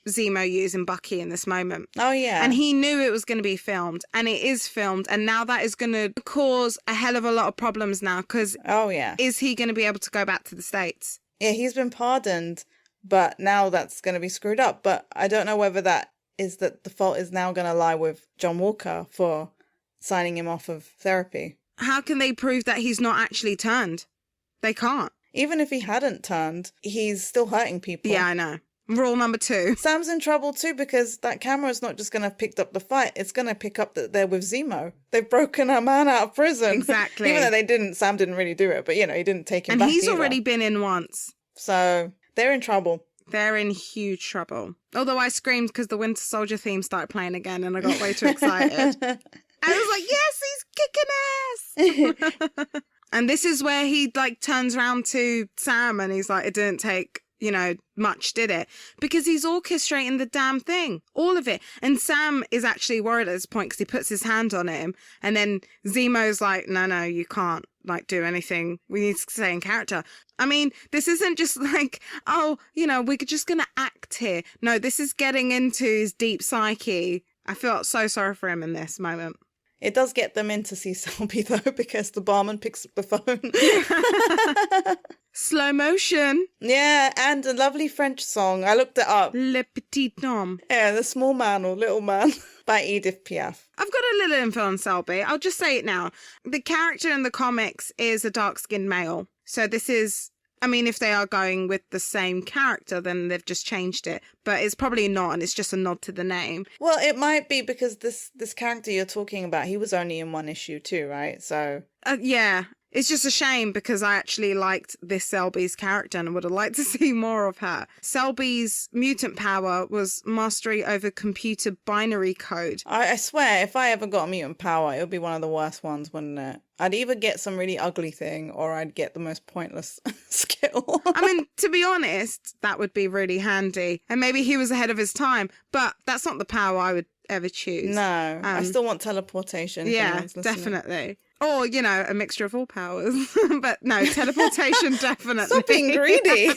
B: Zemo using Bucky in this moment.
A: Oh, yeah.
B: And he knew it was going to be filmed, and it is filmed, and now that is going to cause a hell of a lot of problems now, because is he going to be able to go back to the States?
A: Yeah, he's been pardoned, but now that's going to be screwed up. But I don't know whether that is that the fault is now going to lie with John Walker for signing him off of therapy.
B: How can they prove that he's not actually turned? They can't.
A: Even if he hadn't turned, he's still hurting people.
B: Yeah, I know. Rule number 2.
A: Sam's in trouble too, because that camera is not just going to have picked up the fight. It's going to pick up that they're with Zemo. They've broken a man out of prison.
B: Exactly.
A: Even though Sam didn't really do it, but he didn't take him back.
B: And he's
A: either.
B: already been in once.
A: So they're in trouble.
B: They're in huge trouble. Although I screamed because the Winter Soldier theme started playing again and I got way too excited. I was like, yes, he's kicking ass. And this is where he turns around to Sam and he's like, it didn't take, much, did it? Because he's orchestrating the damn thing. All of it. And Sam is actually worried at this point because he puts his hand on him. And then Zemo's like, no, you can't do anything. We need to stay in character. I mean, this isn't just like, we're just going to act here. No, this is getting into his deep psyche. I felt so sorry for him in this moment.
A: It does get them in to see Selby, though, because the barman picks up the phone.
B: Slow motion.
A: Yeah, and a lovely French song. I looked it up.
B: Le Petit Homme.
A: Yeah, The Small Man or Little Man by Edith Piaf.
B: I've got a little info on Selby. I'll just say it now. The character in the comics is a dark-skinned male. So this is, I mean, if they are going with the same character, then they've just changed it. But it's probably not, and it's just a nod to the name.
A: Well, it might be because this character you're talking about, he was only in one issue too, right? So
B: Yeah. It's just a shame because I actually liked this Selby's character and would have liked to see more of her. Selby's mutant power was mastery over computer binary code.
A: I swear, if I ever got a mutant power, it would be one of the worst ones, wouldn't it? I'd either get some really ugly thing or I'd get the most pointless skill.
B: I mean, to be honest, that would be really handy. And maybe he was ahead of his time, but that's not the power I would ever choose.
A: No, I still want teleportation.
B: Yeah, definitely. Or, you know, a mixture of all powers. But no, teleportation, definitely.
A: Stop being greedy.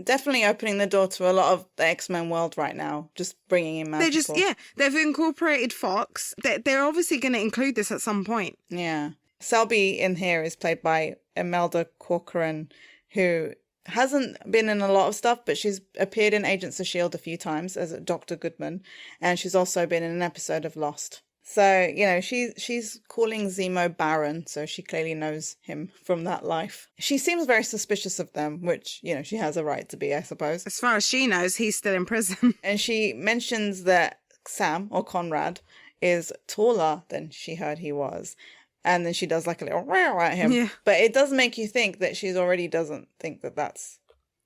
A: Definitely opening the door to a lot of the X-Men world right now. Just bringing in magical.
B: They've incorporated Fox. They're obviously going to include this at some point.
A: Yeah. Selby in here is played by Imelda Corcoran, who hasn't been in a lot of stuff, but she's appeared in Agents of S.H.I.E.L.D. a few times as Dr. Goodman, and she's also been in an episode of Lost. So, you know, she's calling Zemo Baron, so she clearly knows him from that life. She seems very suspicious of them, which, you know, she has a right to be, I suppose.
B: As far as she knows, he's still in prison.
A: And she mentions that Sam, or Conrad, is taller than she heard he was. And then she does like a little wow at him.
B: Yeah.
A: But it does make you think that she already doesn't think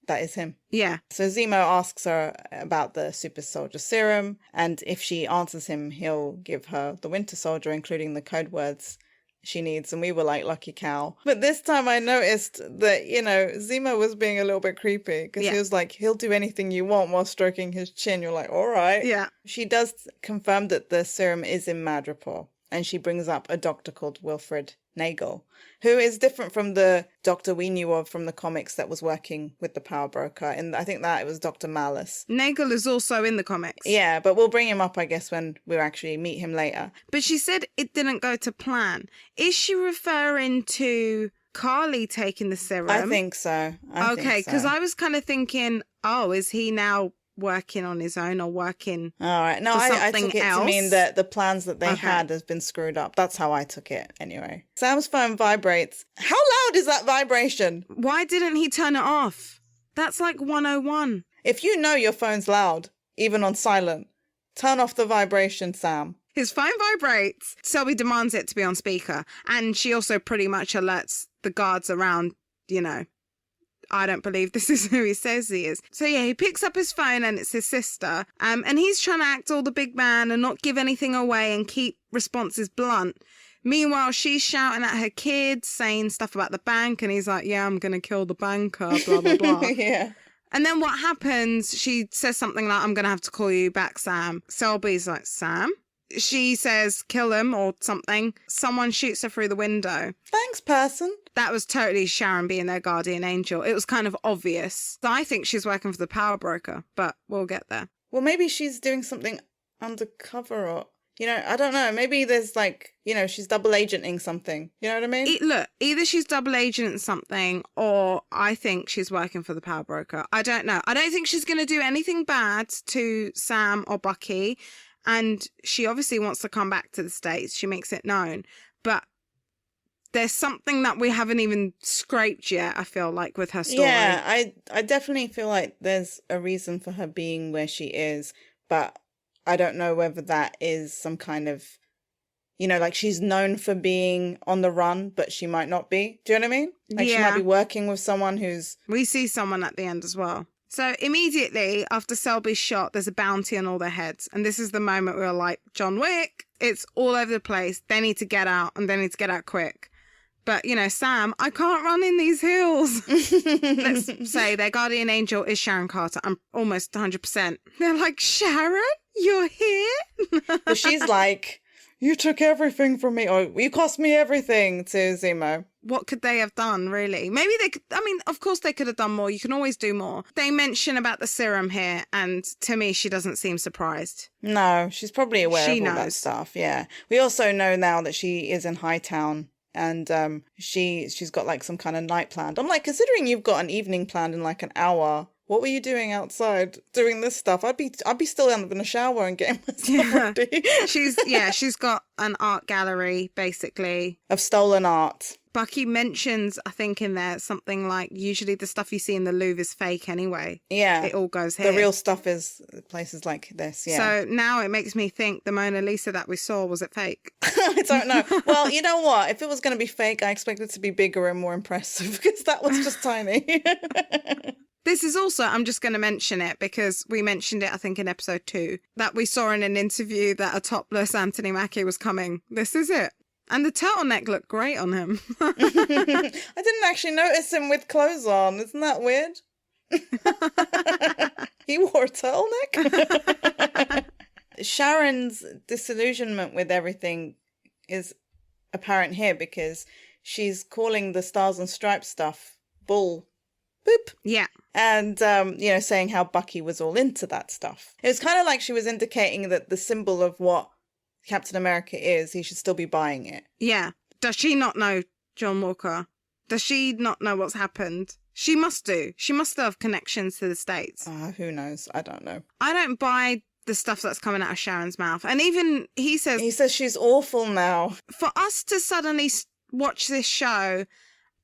A: that is him.
B: Yeah.
A: So Zemo asks her about the super soldier serum, and if she answers him, he'll give her the Winter Soldier, including the code words she needs. And we were like, lucky cow. But this time I noticed that, you know, Zemo was being a little bit creepy because he was like, he'll do anything you want while stroking his chin. You're like, all right.
B: Yeah.
A: She does confirm that the serum is in Madripoor, and she brings up a doctor called Wilfred Nagel, who is different from the doctor we knew of from the comics that was working with the Power Broker. And I think that it was Dr. Malice.
B: Nagel is also in the comics.
A: Yeah, but we'll bring him up, I guess, when we actually meet him later.
B: But she said it didn't go to plan. Is she referring to Carly taking the serum?
A: I think so.
B: Okay, because I was kind of thinking, oh, is he now working on his own or working
A: all right. No, I took it to mean that the plans that they had has been screwed up. That's how I took it anyway. Sam's phone vibrates. How loud is that vibration?
B: Why didn't he turn it off? That's like 101.
A: If you know your phone's loud, even on silent, turn off the vibration, Sam.
B: His phone vibrates. Selby demands it to be on speaker. And she also pretty much alerts the guards around, you know, I don't believe this is who he says he is. So yeah, he picks up his phone and it's his sister. And he's trying to act all the big man and not give anything away and keep responses blunt. Meanwhile, she's shouting at her kids, saying stuff about the bank. And he's like, yeah, I'm going to kill the banker, blah, blah, blah.
A: Yeah.
B: And then what happens? She says something like, I'm going to have to call you back, Sam. Selby's like, Sam? She says, kill him or something. Someone shoots her through the window.
A: Thanks, person.
B: That was totally Sharon being their guardian angel. It was kind of obvious. I think she's working for the Power Broker, but we'll get there.
A: Well, maybe she's doing something undercover or, you know, I don't know. Maybe there's like, you know, she's double agenting something. You know what I mean?
B: Look, either she's double agenting something or I think she's working for the Power Broker. I don't know. I don't think she's going to do anything bad to Sam or Bucky. And she obviously wants to come back to the States. She makes it known. But there's something that we haven't even scraped yet, I feel like, with her story.
A: Yeah, I definitely feel like there's a reason for her being where she is. But I don't know whether that is some kind of, you know, like she's known for being on the run, but she might not be. Do you know what I mean? Like she might be working with someone who's...
B: We see someone at the end as well. So immediately after Selby's shot, there's a bounty on all their heads. And this is the moment we're like, John Wick, it's all over the place. They need to get out and they need to get out quick. But, you know, Sam, I can't run in these hills. Let's say their guardian angel is Sharon Carter. I'm almost 100%. They're like, Sharon, you're here?
A: But she's like, you took everything from me, or you cost me everything to Zemo.
B: what could they have done, really? Maybe they could, I mean, of course they could have done more. You can always do more. They mention about the serum here, and to me, she doesn't seem surprised.
A: No, she's probably aware
B: She
A: of all that
B: knows.
A: stuff, yeah. We also know now that she is in Hightown, and she's got like some kind of night planned. I'm like, considering you've got an evening planned in like an hour, what were you doing outside doing this stuff? I'd be still in the shower and getting myself ready.
B: She's got an art gallery, basically.
A: Of stolen art.
B: Bucky mentions, I think, in there something like, usually the stuff you see in the Louvre is fake anyway.
A: Yeah.
B: It all goes here.
A: The real stuff is places like this, yeah.
B: So now it makes me think the Mona Lisa that we saw, was it fake?
A: I don't know. Well, you know what? If it was going to be fake, I expected it to be bigger and more impressive, because that was just tiny.
B: This is also, I'm just going to mention it because we mentioned it, I think, in episode 2, that we saw in an interview that a topless Anthony Mackie was coming. This is it. And the turtleneck looked great on him.
A: I didn't actually notice him with clothes on. Isn't that weird? He wore a turtleneck? Sharon's disillusionment with everything is apparent here, because she's calling the Stars and Stripes stuff bull. Boop.
B: Yeah.
A: And, saying how Bucky was all into that stuff. It was kind of like she was indicating that the symbol of what Captain America is, he should still be buying it.
B: Yeah. Does she not know John Walker? Does she not know what's happened? She must do. She must have connections to the States.
A: Who knows? I don't know.
B: I don't buy the stuff that's coming out of Sharon's mouth. And even he says
A: she's awful now.
B: For us to suddenly watch this show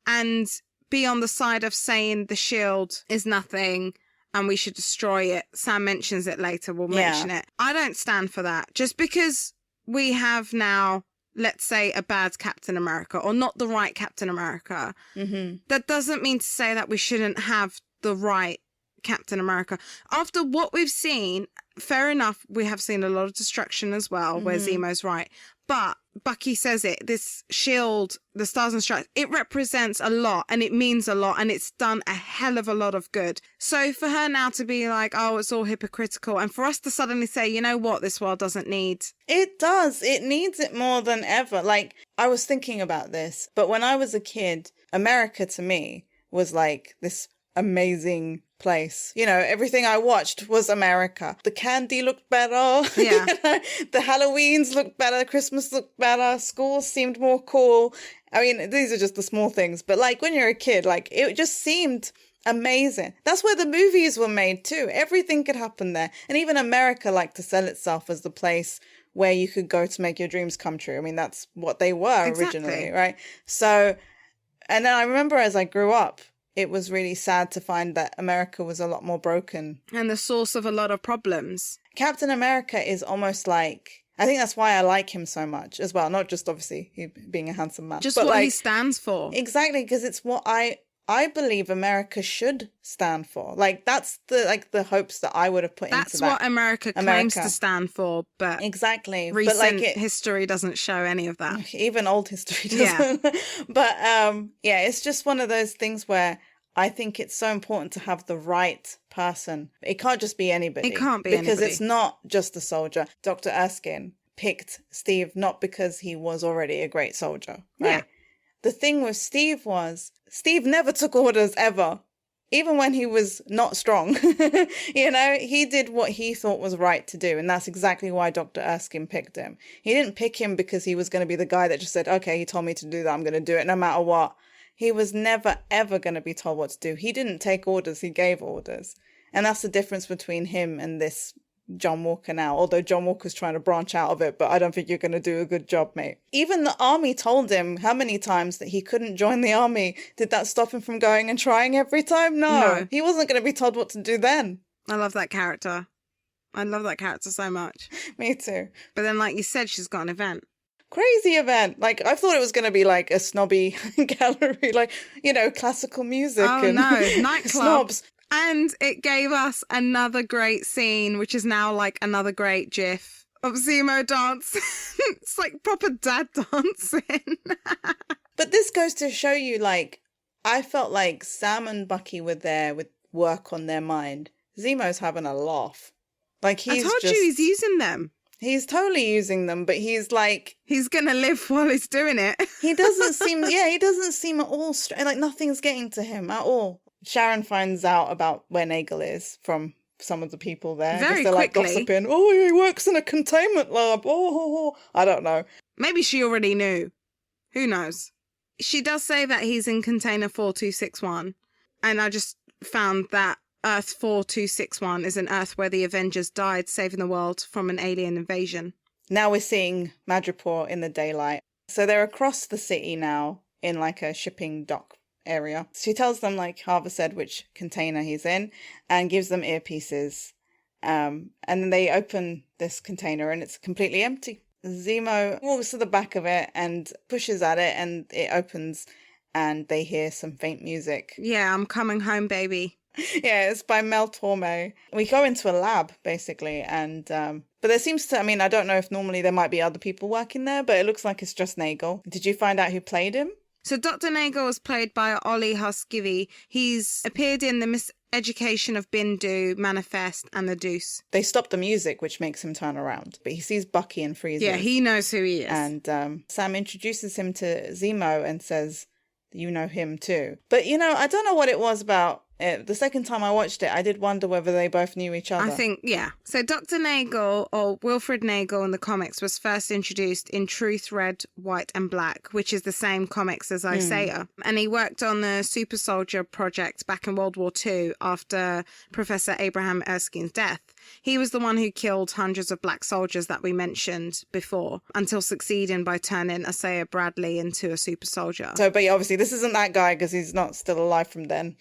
B: and be on the side of saying the shield is nothing and we should destroy it. Sam mentions it later. We'll mention it. I don't stand for that. Just because we have now, let's say, a bad Captain America, or not the right Captain America, that doesn't mean to say that we shouldn't have the right Captain America. After what we've seen, fair enough, we have seen a lot of destruction as well, where Zemo's right. But Bucky says it, this shield, the Stars and Stripes, it represents a lot and it means a lot and it's done a hell of a lot of good. So for her now to be like, oh, it's all hypocritical, and for us to suddenly say, you know what, this world doesn't need.
A: It does. It needs it more than ever. Like, I was thinking about this, but when I was a kid, America to me was like this amazing place. Everything I watched was America. The candy looked better.
B: Yeah.
A: The Halloweens looked better. Christmas looked better. Schools seemed more cool. I mean, these are just the small things. But like when you're a kid, like it just seemed amazing. That's where the movies were made too. Everything could happen there. And even America liked to sell itself as the place where you could go to make your dreams come true. I mean, that's what they were originally, right? So, and then I remember as I grew up, it was really sad to find that America was a lot more broken.
B: And the source of a lot of problems.
A: Captain America is almost like, I think that's why I like him so much as well. Not just obviously he being a handsome man.
B: Just
A: but
B: what
A: like,
B: he stands for.
A: Exactly, because it's what I believe America should stand for. Like that's the hopes that I would have put into that.
B: That's what America claims to stand for, but
A: exactly.
B: Recent
A: but like
B: history doesn't show any of that.
A: Even old history doesn't. Yeah. But it's just one of those things where I think it's so important to have the right person. It can't just be anybody.
B: It can't be
A: because
B: anybody.
A: It's not just a soldier. Dr. Erskine picked Steve not because he was already a great soldier. Right? Yeah. The thing with Steve was Steve never took orders ever. Even when he was not strong, he did what he thought was right to do. And that's exactly why Dr. Erskine picked him. He didn't pick him because he was going to be the guy that just said, okay, he told me to do that, I'm going to do it no matter what. He was never, ever going to be told what to do. He didn't take orders. He gave orders. And that's the difference between him and this John Walker now. Although John Walker's trying to branch out of it, but I don't think you're going to do a good job, mate. Even the army told him how many times that he couldn't join the army. Did that stop him from going and trying every time? No. He wasn't going to be told what to do then.
B: I love that character. I love that character so much.
A: Me too.
B: But then, like you said, she's got an event.
A: Crazy event. Like, I thought it was going to be like a snobby gallery, like, classical music.
B: Oh,
A: and
B: no, nightclub.
A: Snobs.
B: And it gave us another great scene, which is now like another great gif of Zemo dance. It's like proper dad dancing.
A: But this goes to show you, like, I felt like Sam and Bucky were there with work on their mind. Zemo's having a laugh. Like,
B: I told you he's using them.
A: He's totally using them, but he's like...
B: He's going to live while he's doing it.
A: He doesn't seem... Yeah, he doesn't seem at all... like, nothing's getting to him at all. Sharon finds out about where Nagel is from some of the people there.
B: Very
A: they're
B: quickly.
A: Like gossiping. Oh, he works in a containment lab. Oh, I don't know.
B: Maybe she already knew. Who knows? She does say that he's in container 4261. And I just found that Earth 4261 is an Earth where the Avengers died saving the world from an alien invasion.
A: Now we're seeing Madripoor in the daylight. So they're across the city now in like a shipping dock area. She tells them, like Harvey said, which container he's in and gives them earpieces. And then they open this container and it's completely empty. Zemo walks to the back of it and pushes at it and it opens and they hear some faint music.
B: Yeah, I'm coming home, baby.
A: Yeah, it's by Mel Torme. We go into a lab, basically, and but there seems to, I mean, I don't know if normally there might be other people working there, but it looks like it's just Nagel. Did you find out who played him?
B: So Dr. Nagel is played by Ollie Huskivi. He's appeared in The Miseducation of Bindu, Manifest, and The Deuce.
A: They stop the music, which makes him turn around, but he sees Bucky and freezes.
B: Yeah, he knows who he is.
A: And Sam introduces him to Zemo and says, you know him too. But, you know, I don't know what it was about it. The second time I watched it, I did wonder whether they both knew each other.
B: I think, yeah. So Dr. Nagel, or Wilfred Nagel in the comics, was first introduced in Truth, Red, White and Black, which is the same comics as Isaiah. And he worked on the Super Soldier project back in World War II after Professor Abraham Erskine's death. He was the one who killed hundreds of black soldiers that we mentioned before, until succeeding by turning Isaiah Bradley into a super soldier.
A: So, but obviously this isn't that guy because he's not still alive from then.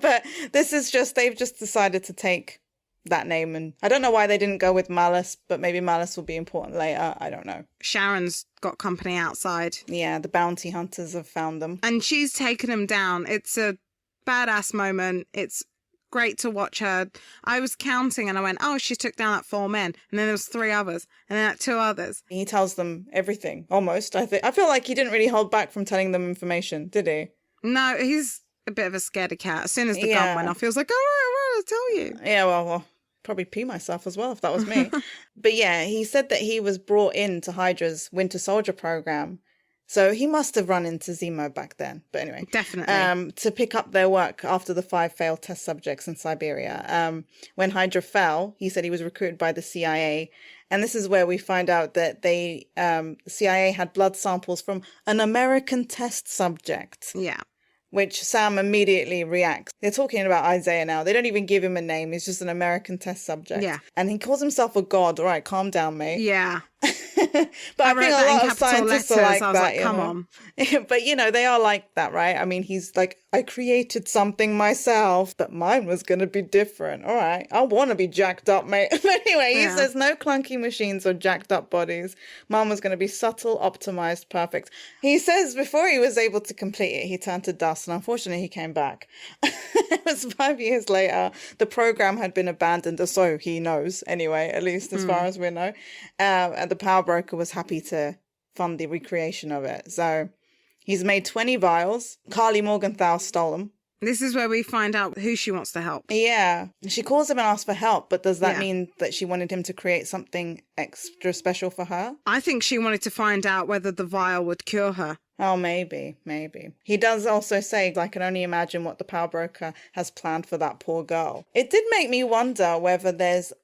A: But this is just, they've just decided to take that name. And I don't know why they didn't go with Malice, but maybe Malice will be important later. I don't know.
B: Sharon's got company outside.
A: Yeah, the bounty hunters have found them.
B: And she's taken him down. It's a badass moment. It's great to watch her. I was counting and I went, oh, she took down like 4 men. And then there was 3 others. And then like 2 others.
A: He tells them everything, almost. I feel like he didn't really hold back from telling them information, did he?
B: No, he's a bit of a scaredy cat. As soon as the gun went off, he was like, all right, I'll tell you.
A: Yeah, well, probably pee myself as well if that was me. But yeah, he said that he was brought into Hydra's Winter Soldier program. So he must have run into Zemo back then. But anyway.
B: Definitely.
A: To pick up their work after the 5 failed test subjects in Siberia. When Hydra fell, he said he was recruited by the CIA. And this is where we find out that they CIA had blood samples from an American test subject.
B: Yeah.
A: Which Sam immediately reacts. They're talking about Isaiah now. They don't even give him a name. He's just an American test subject.
B: Yeah.
A: And he calls himself a god. All right, calm down, mate.
B: Yeah.
A: But I think a lot of scientists are like
B: I was
A: that.
B: like, come on.
A: But, you know, they are like that, right? I mean, he's like, I created something myself, but mine was going to be different. All right, I want to be jacked up, mate. But anyway, he says no clunky machines or jacked up bodies. Mine was going to be subtle, optimized, perfect. He says before he was able to complete it, he turned to dust, and unfortunately he came back. It was 5 years later. The program had been abandoned, or so he knows anyway, at least as far as we know. And the power broker was happy to fund the recreation of it. So he's made 20 vials. Carly Morgenthau stole them.
B: This is where we find out who she wants to help.
A: Yeah. She calls him and asks for help, but does that mean that she wanted him to create something extra special for her?
B: I think she wanted to find out whether the vial would cure her.
A: Oh, maybe. He does also say, I can only imagine what the power broker has planned for that poor girl. It did make me wonder whether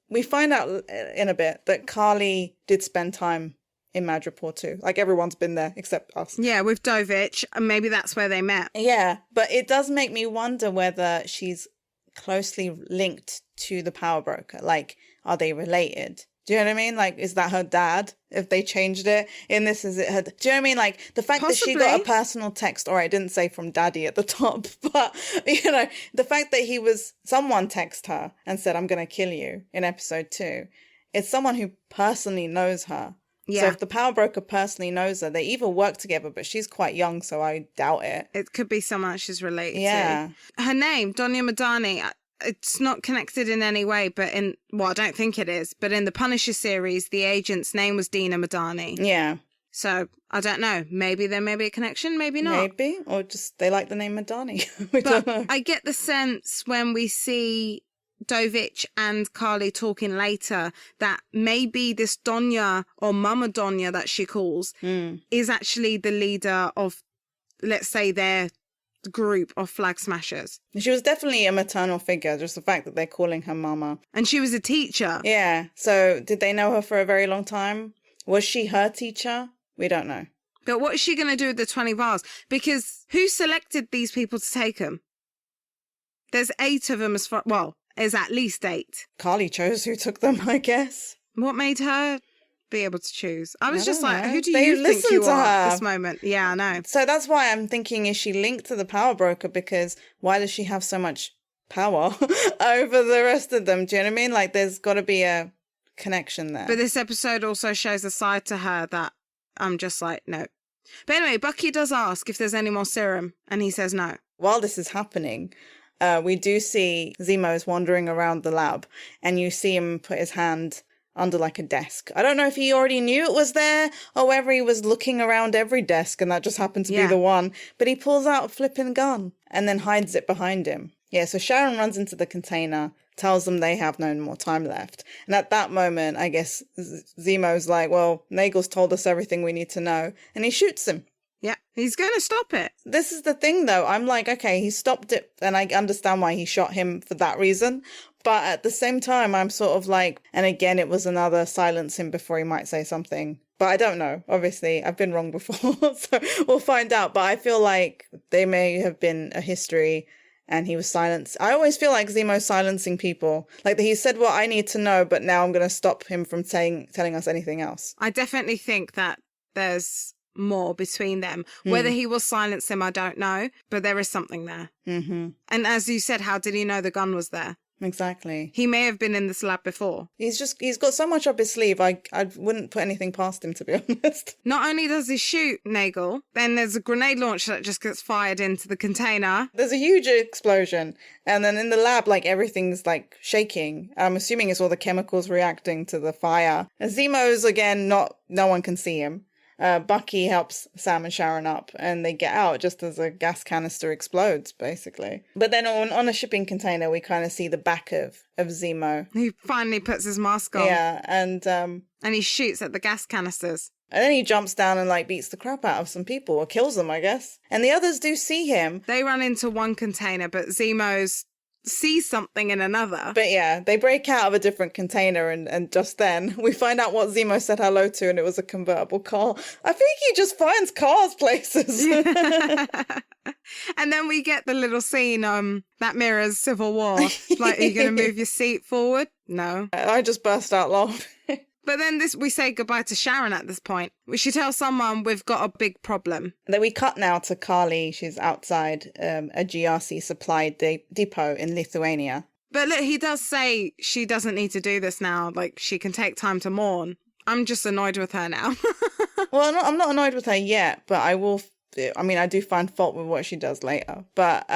A: we find out in a bit that Carly did spend time in Madripoor too. Like, everyone's been there except us.
B: Yeah, with Dovich, and maybe that's where they met.
A: Yeah, but it does make me wonder whether she's closely linked to the power broker. Like, are they related? Do you know what I mean? Like, is that her dad? If they changed it in this, is it her? Do you know what I mean? Like, the fact that she got a personal text, all right, it didn't say from daddy at the top, but, you know, the fact that someone texted her and said, I'm going to kill you in episode 2. It's someone who personally knows her. Yeah. So if the power broker personally knows her, they either work together, but she's quite young, so I doubt it.
B: It could be someone she's related to. Her name, Donya Madani, it's not connected in any way, but I don't think it is, but in the Punisher series, the agent's name was Dina Madani.
A: Yeah.
B: So, I don't know. Maybe there may be a connection, maybe not.
A: Maybe, or just they like the name Madani.
B: But I get the sense when we see Dovich and Carly talking later that maybe this Donya or Mama Donya that she calls is actually the leader of, let's say, their group of flag smashers.
A: She was definitely a maternal figure, just the fact that they're calling her mama.
B: And she was a teacher.
A: Yeah. So did they know her for a very long time? Was she her teacher? We don't know.
B: But what is she going to do with the 20 vials? Because who selected these people to take them? There's 8 of them as far... Well, there's at least 8.
A: Carly chose who took them, I guess.
B: What made her be able to choose? I was just like,
A: know.
B: who do
A: They
B: you think
A: listened
B: you
A: to
B: are
A: her.
B: at this moment? Yeah, I know.
A: So that's why I'm thinking, is she linked to the power broker? Because why does she have so much power over the rest of them? Do you know what I mean? Like, there's got to be a connection there.
B: But this episode also shows a side to her that I'm just like, no. But anyway, Bucky does ask if there's any more serum, and he says no.
A: While this is happening, we do see Zemo's wandering around the lab, and you see him put his hand under like a desk. I don't know if he already knew it was there or whether he was looking around every desk and that just happened to be the one, but he pulls out a flipping gun and then hides it behind him. Yeah, so Sharon runs into the container, tells them they have no more time left. And at that moment, I guess Zemo's like, well, Nagel's told us everything we need to know, and he shoots him.
B: Yeah, he's going to stop it.
A: This is the thing, though. I'm like, okay, he stopped it, and I understand why he shot him for that reason. But at the same time, I'm sort of like, and again, it was another silence him before he might say something. But I don't know. Obviously, I've been wrong before, so we'll find out. But I feel like they may have been a history, and he was silenced. I always feel like Zemo's silencing people. Like he said what I need to know, but now I'm going to stop him from telling us anything else.
B: I definitely think that there's more between them. Whether he will silence him, I don't know, but there is something there.
A: Mm-hmm.
B: And as you said, how did he know the gun was there?
A: Exactly.
B: He may have been in this lab before.
A: He's got so much up his sleeve. I wouldn't put anything past him, to be honest.
B: Not only does he shoot Nagel, then there's a grenade launcher that just gets fired into the container.
A: There's a huge explosion. And then in the lab, like everything's like shaking. I'm assuming it's all the chemicals reacting to the fire. And Zemo's again, no one can see him. Bucky helps Sam and Sharon up and they get out just as a gas canister explodes, basically. But then on a shipping container, we kind of see the back of Zemo.
B: He finally puts his mask on.
A: Yeah, and
B: he shoots at the gas canisters.
A: And then he jumps down and like beats the crap out of some people or kills them, I guess. And the others do see him.
B: They run into one container, but Zemo's sees something in another.
A: But yeah, they break out of a different container and just then we find out what Zemo said hello to, and it was a convertible car. I think he just finds cars places.
B: And then we get the little scene that mirrors Civil War. Like, are you going to move your seat forward? No.
A: I just burst out laughing.
B: But then we say goodbye to Sharon at this point. She tells someone we've got a big problem.
A: Then we cut now to Carly. She's outside a GRC supply depot in Lithuania.
B: But look, he does say she doesn't need to do this now. Like, she can take time to mourn. I'm just annoyed with her now.
A: Well, I'm not annoyed with her yet, but I will... I mean, I do find fault with what she does later. But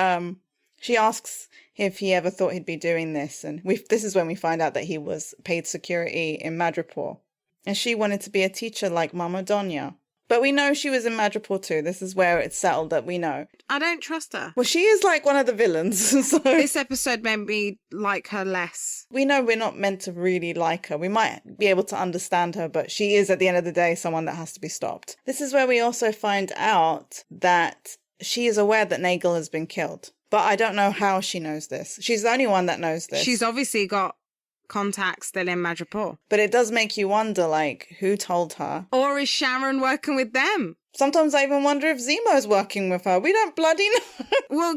A: she asks if he ever thought he'd be doing this. And this is when we find out that he was paid security in Madripoor. And she wanted to be a teacher like Mama Donya. But we know she was in Madripoor too. This is where it's settled that we know.
B: I don't trust her.
A: Well, she is like one of the villains. So
B: this episode made me like her less.
A: We know we're not meant to really like her. We might be able to understand her, but she is, at the end of the day, someone that has to be stopped. This is where we also find out that she is aware that Nagel has been killed. But I don't know how she knows this. She's the only one that knows this.
B: She's obviously got contacts still in Madripoor.
A: But it does make you wonder, like, who told her?
B: Or is Sharon working with them?
A: Sometimes I even wonder if Zemo's working with her. We don't bloody know.
B: Well,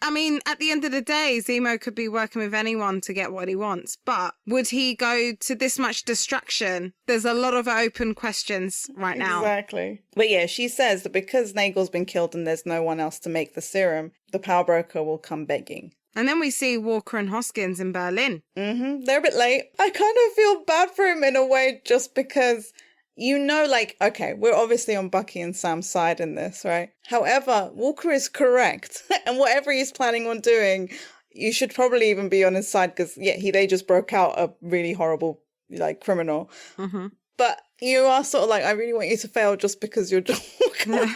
B: I mean, at the end of the day, Zemo could be working with anyone to get what he wants. But would he go to this much distraction? There's a lot of open questions right now.
A: Exactly. But yeah, she says that because Nagel's been killed and there's no one else to make the serum, the power broker will come begging.
B: And then we see Walker and Hoskins in Berlin.
A: Mm-hmm. They're a bit late. I kind of feel bad for him in a way just because... You know, like, okay, we're obviously on Bucky and Sam's side in this, right? However, Walker is correct. And whatever he's planning on doing, you should probably even be on his side because, yeah, they just broke out a really horrible, like, criminal.
B: Mm-hmm.
A: But you are sort of like, I really want you to fail just because you're Walker.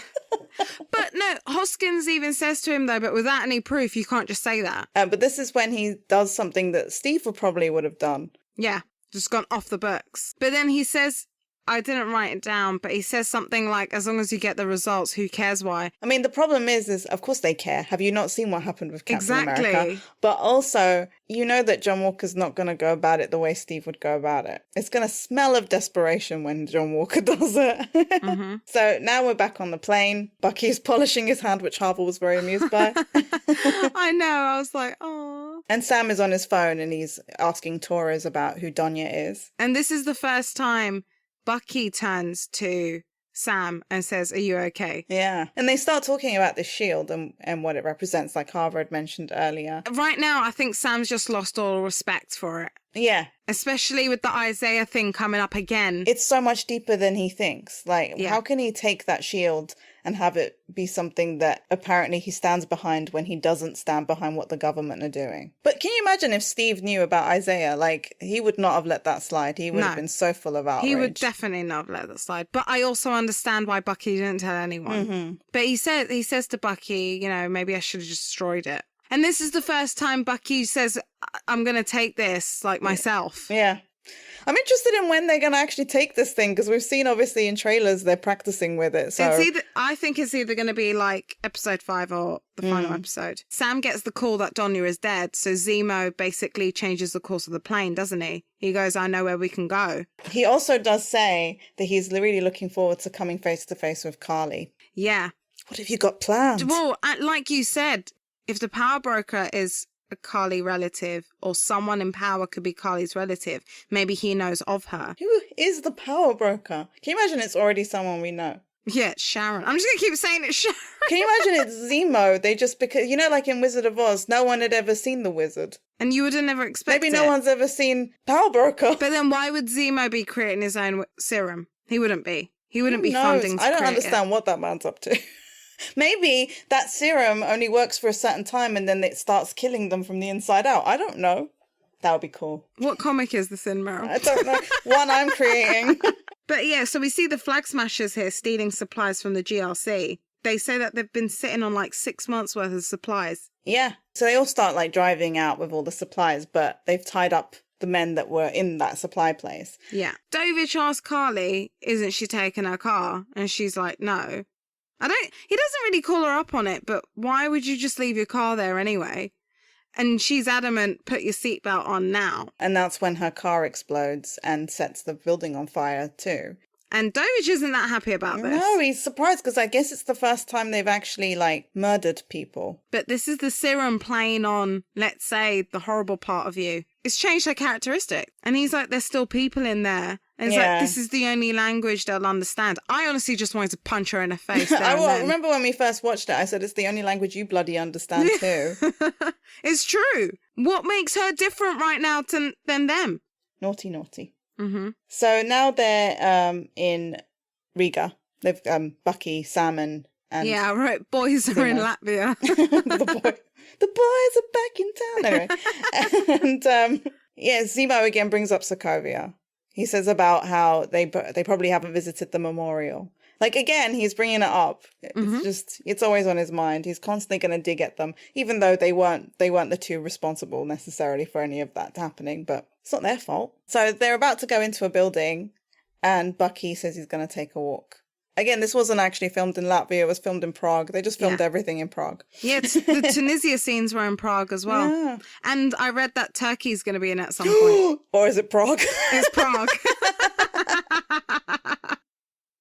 B: But no, Hoskins even says to him, though, but without any proof, you can't just say that.
A: But this is when he does something that Steve probably would have done.
B: Yeah, just gone off the books. But then he says, I didn't write it down, but he says something like, as long as you get the results, who cares why?
A: I mean, the problem is of course they care. Have you not seen what happened with Captain
B: Exactly.
A: America? But also, you know that John Walker's not going to go about it the way Steve would go about it. It's going to smell of desperation when John Walker does it. So now we're back on the plane. Bucky's polishing his hand, which Harville was very amused by.
B: I know. I was like, oh.
A: And Sam is on his phone and he's asking Torres about who Donya is.
B: And this is the first time Bucky turns to Sam and says, are you okay?
A: Yeah. And they start talking about this shield and what it represents, like Harvard mentioned earlier.
B: Right now, I think Sam's just lost all respect for it.
A: Yeah.
B: Especially with the Isaiah thing coming up again.
A: It's so much deeper than he thinks. Like,
B: Yeah.
A: How can he take that shield and have it be something that apparently he stands behind when he doesn't stand behind what the government are doing? But can you imagine if Steve knew about Isaiah? Like, he would not have let that slide. He would have been so full of outrage.
B: He would definitely not have let that slide. But I also understand why Bucky didn't tell anyone. But he says to Bucky, you know, maybe I should have just destroyed it. And this is the first time Bucky says, I'm going to take this, like, myself.
A: Yeah. I'm interested in when they're going to actually take this thing, because we've seen, obviously, in trailers, they're practicing with it. So
B: I think it's either going to be, like, episode 5 or the final episode. Sam gets the call that Donya is dead, so Zemo basically changes the course of the plane, doesn't he? He goes, I know where we can go.
A: He also does say that he's really looking forward to coming face-to-face with Carly.
B: Yeah.
A: What have you got planned?
B: Well, like you said, if the power broker is a Carly relative or someone in power could be Carly's relative, maybe he knows of her.
A: Who is the power broker? Can you imagine it's already someone we know?
B: Yeah, it's Sharon. I'm just going to keep saying it's Sharon.
A: Can you imagine it's Zemo? They just, because, you know, like in Wizard of Oz, no one had ever seen the wizard.
B: And you would have never expected
A: Maybe no one's ever seen Power Broker.
B: But then why would Zemo be creating his own serum? He wouldn't be. He wouldn't be
A: Who knows?
B: funding to
A: I don't
B: create
A: understand what that man's up to. Maybe that serum only works for a certain time and then it starts killing them from the inside out. I don't know. That would be cool.
B: What comic is this in, Meryl?
A: I don't know. One I'm creating.
B: But yeah, so we see the Flag Smashers here stealing supplies from the GRC. They say that they've been sitting on like 6 months worth of supplies.
A: Yeah. So they all start like driving out with all the supplies, but they've tied up the men that were in that supply place.
B: Yeah. Dovich asks Carly, isn't she taking her car? And she's like, no. He doesn't really call her up on it, but why would you just leave your car there anyway? And she's adamant, put your seatbelt on now.
A: And that's when her car explodes and sets the building on fire too.
B: And Dovich isn't that happy about this.
A: No, he's surprised because I guess it's the first time they've actually like murdered people.
B: But this is the serum playing on, let's say, the horrible part of you. It's changed her characteristic. And he's like, there's still people in there. And he's like, this is the only language they'll understand. I honestly just wanted to punch her in the face there
A: I remember when we first watched it, I said, it's the only language you bloody understand too.
B: It's true. What makes her different right now than them?
A: Naughty, naughty.
B: Mm-hmm.
A: So now they're in Riga. They've Bucky, Sam, and
B: yeah, right. Boys are in Latvia.
A: the boys are back in town. Anyway, and Zemo again brings up Sokovia. He says about how they probably haven't visited the memorial. Like, again, he's bringing it up. It's always on his mind. He's constantly going to dig at them, even though they weren't the two responsible necessarily for any of that happening, but it's not their fault. So they're about to go into a building and Bucky says he's going to take a walk. Again, this wasn't actually filmed in Latvia. It was filmed in Prague. They just filmed everything in Prague.
B: Yeah, the Tunisia scenes were in Prague as well. Yeah. And I read that Turkey's going to be in at some point.
A: Or is it Prague?
B: It's Prague.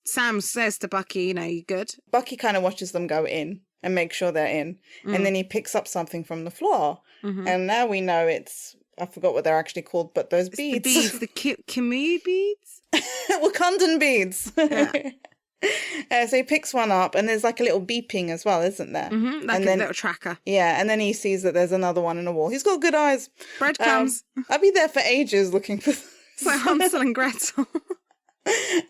B: Sam says to Bucky, you good?
A: Bucky kind of watches them go in and make sure they're in. And then he picks up something from the floor. And now we know it's, I forgot what they're actually called, but those beads.
B: The beads, the Khmer beads?
A: Wakandan beads.
B: Yeah.
A: So he picks one up and there's like a little beeping as well, isn't there?
B: Like a little tracker.
A: Yeah, and then he sees that there's another one in the wall. He's got good eyes.
B: Breadcrumbs.
A: I'd be there for ages looking for this.
B: It's like Hansel and Gretel.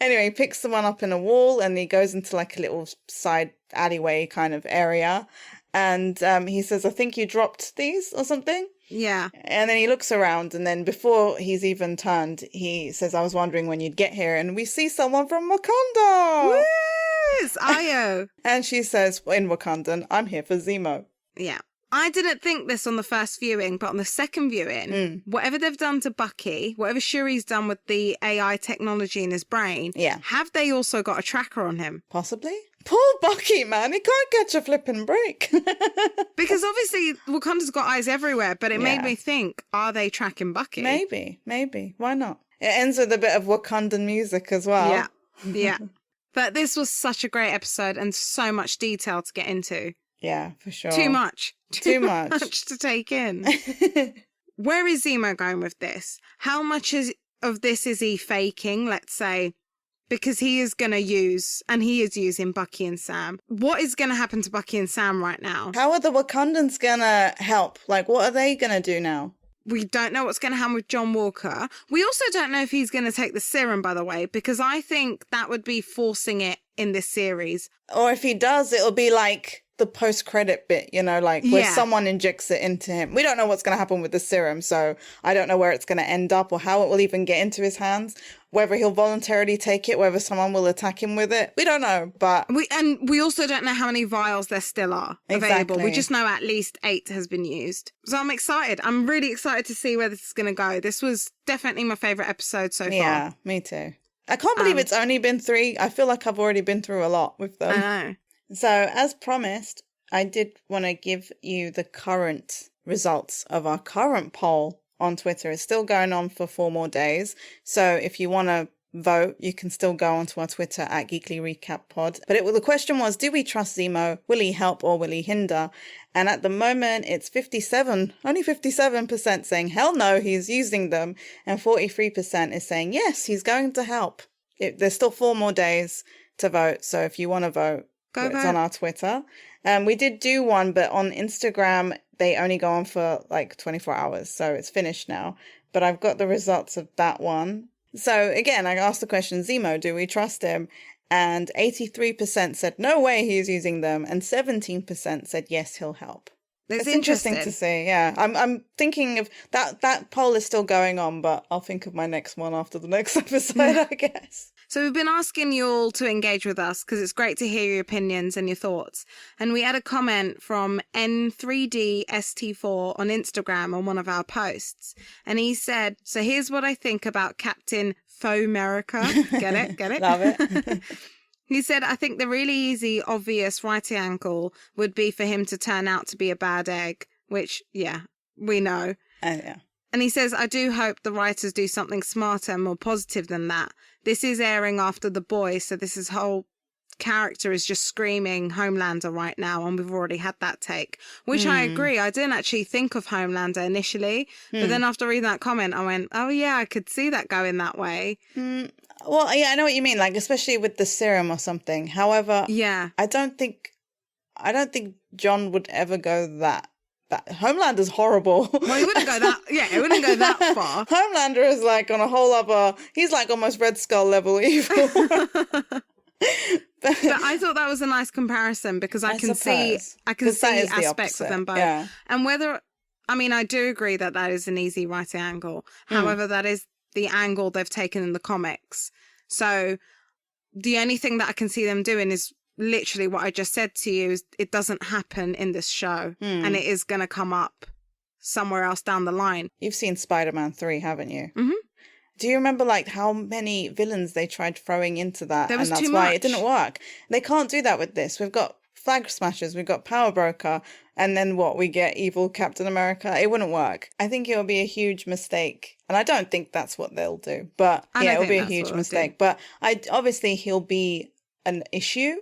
A: Anyway, he picks the one up in a wall and he goes into like a little side alleyway kind of area. And he says, I think you dropped these or something.
B: Yeah.
A: And then he looks around and then before he's even turned, he says, I was wondering when you'd get here. And we see someone from Wakanda.
B: Woo! Yes, Io.
A: And she says in Wakandan, I'm here for Zemo.
B: Yeah. I didn't think this on the first viewing, but on the second viewing, whatever they've done to Bucky, whatever Shuri's done with the AI technology in his brain, have they also got a tracker on him?
A: Possibly. Poor Bucky, man. He can't catch a flipping break.
B: Because obviously Wakanda's got eyes everywhere, but it made me think, are they tracking Bucky?
A: Maybe. Why not? It ends with a bit of Wakandan music as well.
B: Yeah. But this was such a great episode and so much detail to get into.
A: Yeah, for sure.
B: Too much to take in. Where is Zemo going with this? How much of this is he faking, let's say? Because he is going to use, and he is using Bucky and Sam. What is going to happen to Bucky and Sam right now?
A: How are the Wakandans going to help? Like, what are they going to do now?
B: We don't know what's going to happen with John Walker. We also don't know if he's going to take the serum, by the way, because I think that would be forcing it in this series.
A: Or if he does, it'll be like the post-credit bit, you know, like where someone injects it into him. We don't know what's going to happen with the serum, so I don't know where it's going to end up or how it will even get into his hands, whether he'll voluntarily take it, whether someone will attack him with it. We don't know, but...
B: We also don't know how many vials there still are available. We just know at least 8 has been used. So I'm excited. I'm really excited to see where this is going to go. This was definitely my favourite episode so far.
A: Yeah, me too. I can't believe it's only been 3. I feel like I've already been through a lot with them.
B: I know.
A: So, as promised, I did want to give you the current results of our current poll on Twitter. It's still going on for 4 more days. So, if you want to vote, you can still go onto our Twitter at Geekly Recap Pod. But the question was, do we trust Zemo? Will he help or will he hinder? And at the moment, it's only 57% saying, hell no, he's using them. And 43% is saying, yes, he's going to help. There's still 4 more days to vote. So, if you want to vote, it's on our Twitter. We did do one, but on Instagram, they only go on for like 24 hours. So it's finished now. But I've got the results of that one. So again, I asked the question, Zemo, do we trust him? And 83% said, no way he's using them. And 17% said, yes, he'll help. It's interesting to see. Yeah, I'm thinking of that poll is still going on, but I'll think of my next one after the next episode, I guess.
B: So we've been asking you all to engage with us because it's great to hear your opinions and your thoughts. And we had a comment from N3DST4 on Instagram on one of our posts. And he said, so here's what I think about Captain Faux America. Get it? Get it?
A: Love it.
B: He said, I think the really easy, obvious writing angle would be for him to turn out to be a bad egg, which, yeah, we know.
A: Yeah.
B: And he says, I do hope the writers do something smarter and more positive than that. This is airing after The Boys, so this whole character is just screaming Homelander right now, and we've already had that take, which I agree. I didn't actually think of Homelander initially, but then after reading that comment, I went, oh yeah, I could see that going that way.
A: Well, yeah, I know what you mean, like especially with the serum or something. However, I don't think John would ever go that. Homelander's horrible.
B: Well, he wouldn't go that. Yeah, he wouldn't go that far.
A: Homelander is like on a whole other. He's like almost Red Skull level evil.
B: But I thought that was a nice comparison because I can see aspects of them both. Yeah. And I do agree that is an easy writing angle. However, that is the angle they've taken in the comics. So the only thing that I can see them doing is literally what I just said to you, is it doesn't happen in this show and it is going to come up somewhere else down the line.
A: You've seen Spider-Man 3, haven't you?
B: Mm-hmm.
A: Do you remember like how many villains they tried throwing into that?
B: There was
A: and that's
B: too
A: why
B: much.
A: It didn't work. They can't do that with this. We've got Flag Smashers, we've got Power Broker, and then we get evil Captain America. It wouldn't work. I think it would be a huge mistake. And I don't think that's what they'll do. But yeah, it would be a huge mistake. But obviously he'll be an issue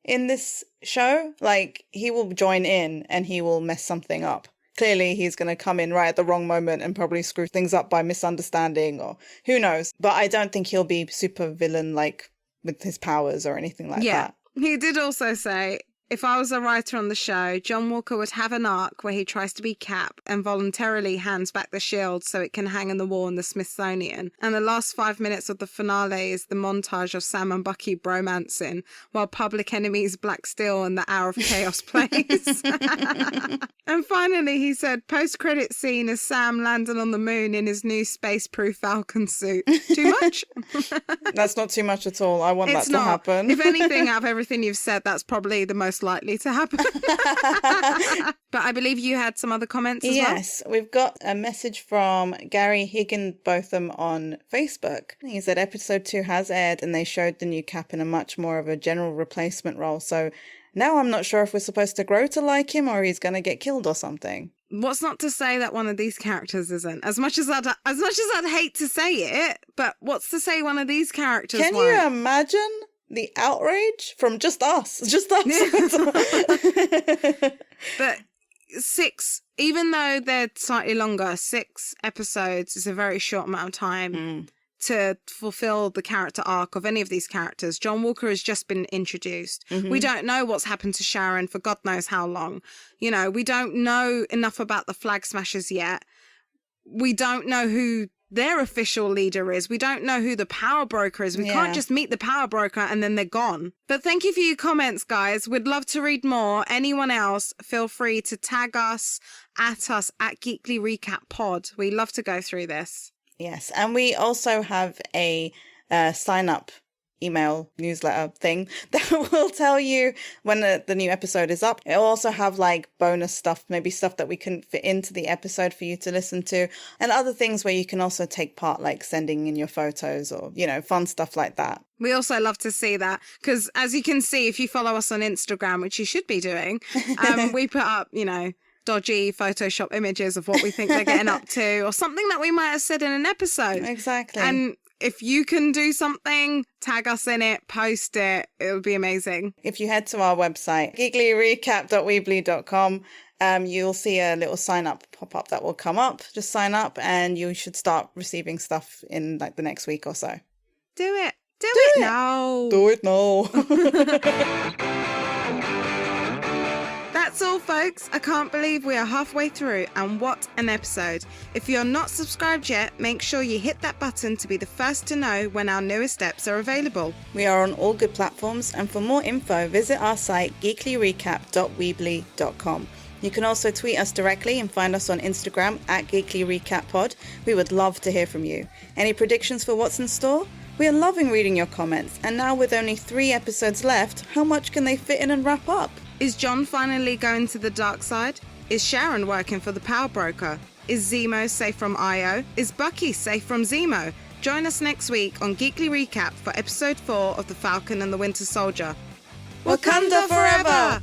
A: in this show. Like he will join in and he will mess something up. Clearly he's going to come in right at the wrong moment and probably screw things up by misunderstanding or who knows. But I don't think he'll be super villain like with his powers or anything like that.
B: He did also say If I was a writer on the show, John Walker would have an arc where he tries to be Cap and voluntarily hands back the shield so it can hang on the wall in the Smithsonian. And the last 5 minutes of the finale is the montage of Sam and Bucky bromancing while Public Enemy's Black Steel and the Hour of Chaos plays. And finally, he said, post-credit scene is Sam landing on the moon in his new space-proof Falcon suit. Too much?
A: That's not too much at all. I want
B: It's
A: that to
B: not.
A: happen.
B: If anything, out of everything you've said, that's probably the most likely to happen. But I believe you had some other comments as well.
A: Yes, we've got a message from Gary Higginbotham on Facebook. He said episode 2 has aired and they showed the new Cap in a much more of a general replacement role. So now I'm not sure if we're supposed to grow to like him or he's going to get killed or something.
B: What's not to say that one of these characters isn't? As much as I'd hate to say it, but what's to say one of these characters
A: Can
B: won't?
A: you imagine the outrage from just us?
B: But 6, even though they're slightly longer, 6 episodes is a very short amount of time to fulfill the character arc of any of these characters. John Walker has just been introduced. We don't know what's happened to Sharon for God knows how long. You know, we don't know enough about the Flag Smashers yet. We don't know who their official leader is. We don't know who the power broker is. We can't just meet the power broker and then they're gone. But thank you for your comments, guys. We'd love to read more. Anyone else, feel free to tag us at Geekly Recap Pod. We love to go through this.
A: Yes, and we also have a sign-up email newsletter thing that will tell you when the new episode is up. It'll also have like bonus stuff, maybe stuff that we couldn't fit into the episode for you to listen to, and other things where you can also take part, like sending in your photos or, you know, fun stuff like that.
B: We also love to see that because, as you can see, if you follow us on Instagram, which you should be doing, we put up, you know, dodgy Photoshop images of what we think they're getting up to or something that we might have said in an episode.
A: Exactly.
B: And if you can do something, tag us in it, post it. It would be amazing.
A: If you head to our website, geeklyrecap.weebly.com, you'll see a little sign up pop up that will come up. Just sign up and you should start receiving stuff in like the next week or so.
B: Do it. Do it now.
A: Do it now.
B: That's all, folks. I can't believe we are halfway through, and what an episode. If you're not subscribed yet, make sure you hit that button to be the first to know when our newest eps are available.
A: We are on all good platforms, and for more info, visit our site geeklyrecap.weebly.com. You can also tweet us directly and find us on Instagram at geeklyrecappod. We would love to hear from you. Any predictions for what's in store? We are loving reading your comments, and now with only 3 episodes left, how much can they fit in and wrap up?
B: Is John finally going to the dark side? Is Sharon working for the power broker? Is Zemo safe from Io? Is Bucky safe from Zemo? Join us next week on Geekly Recap for episode 4 of The Falcon and the Winter Soldier.
A: Wakanda forever!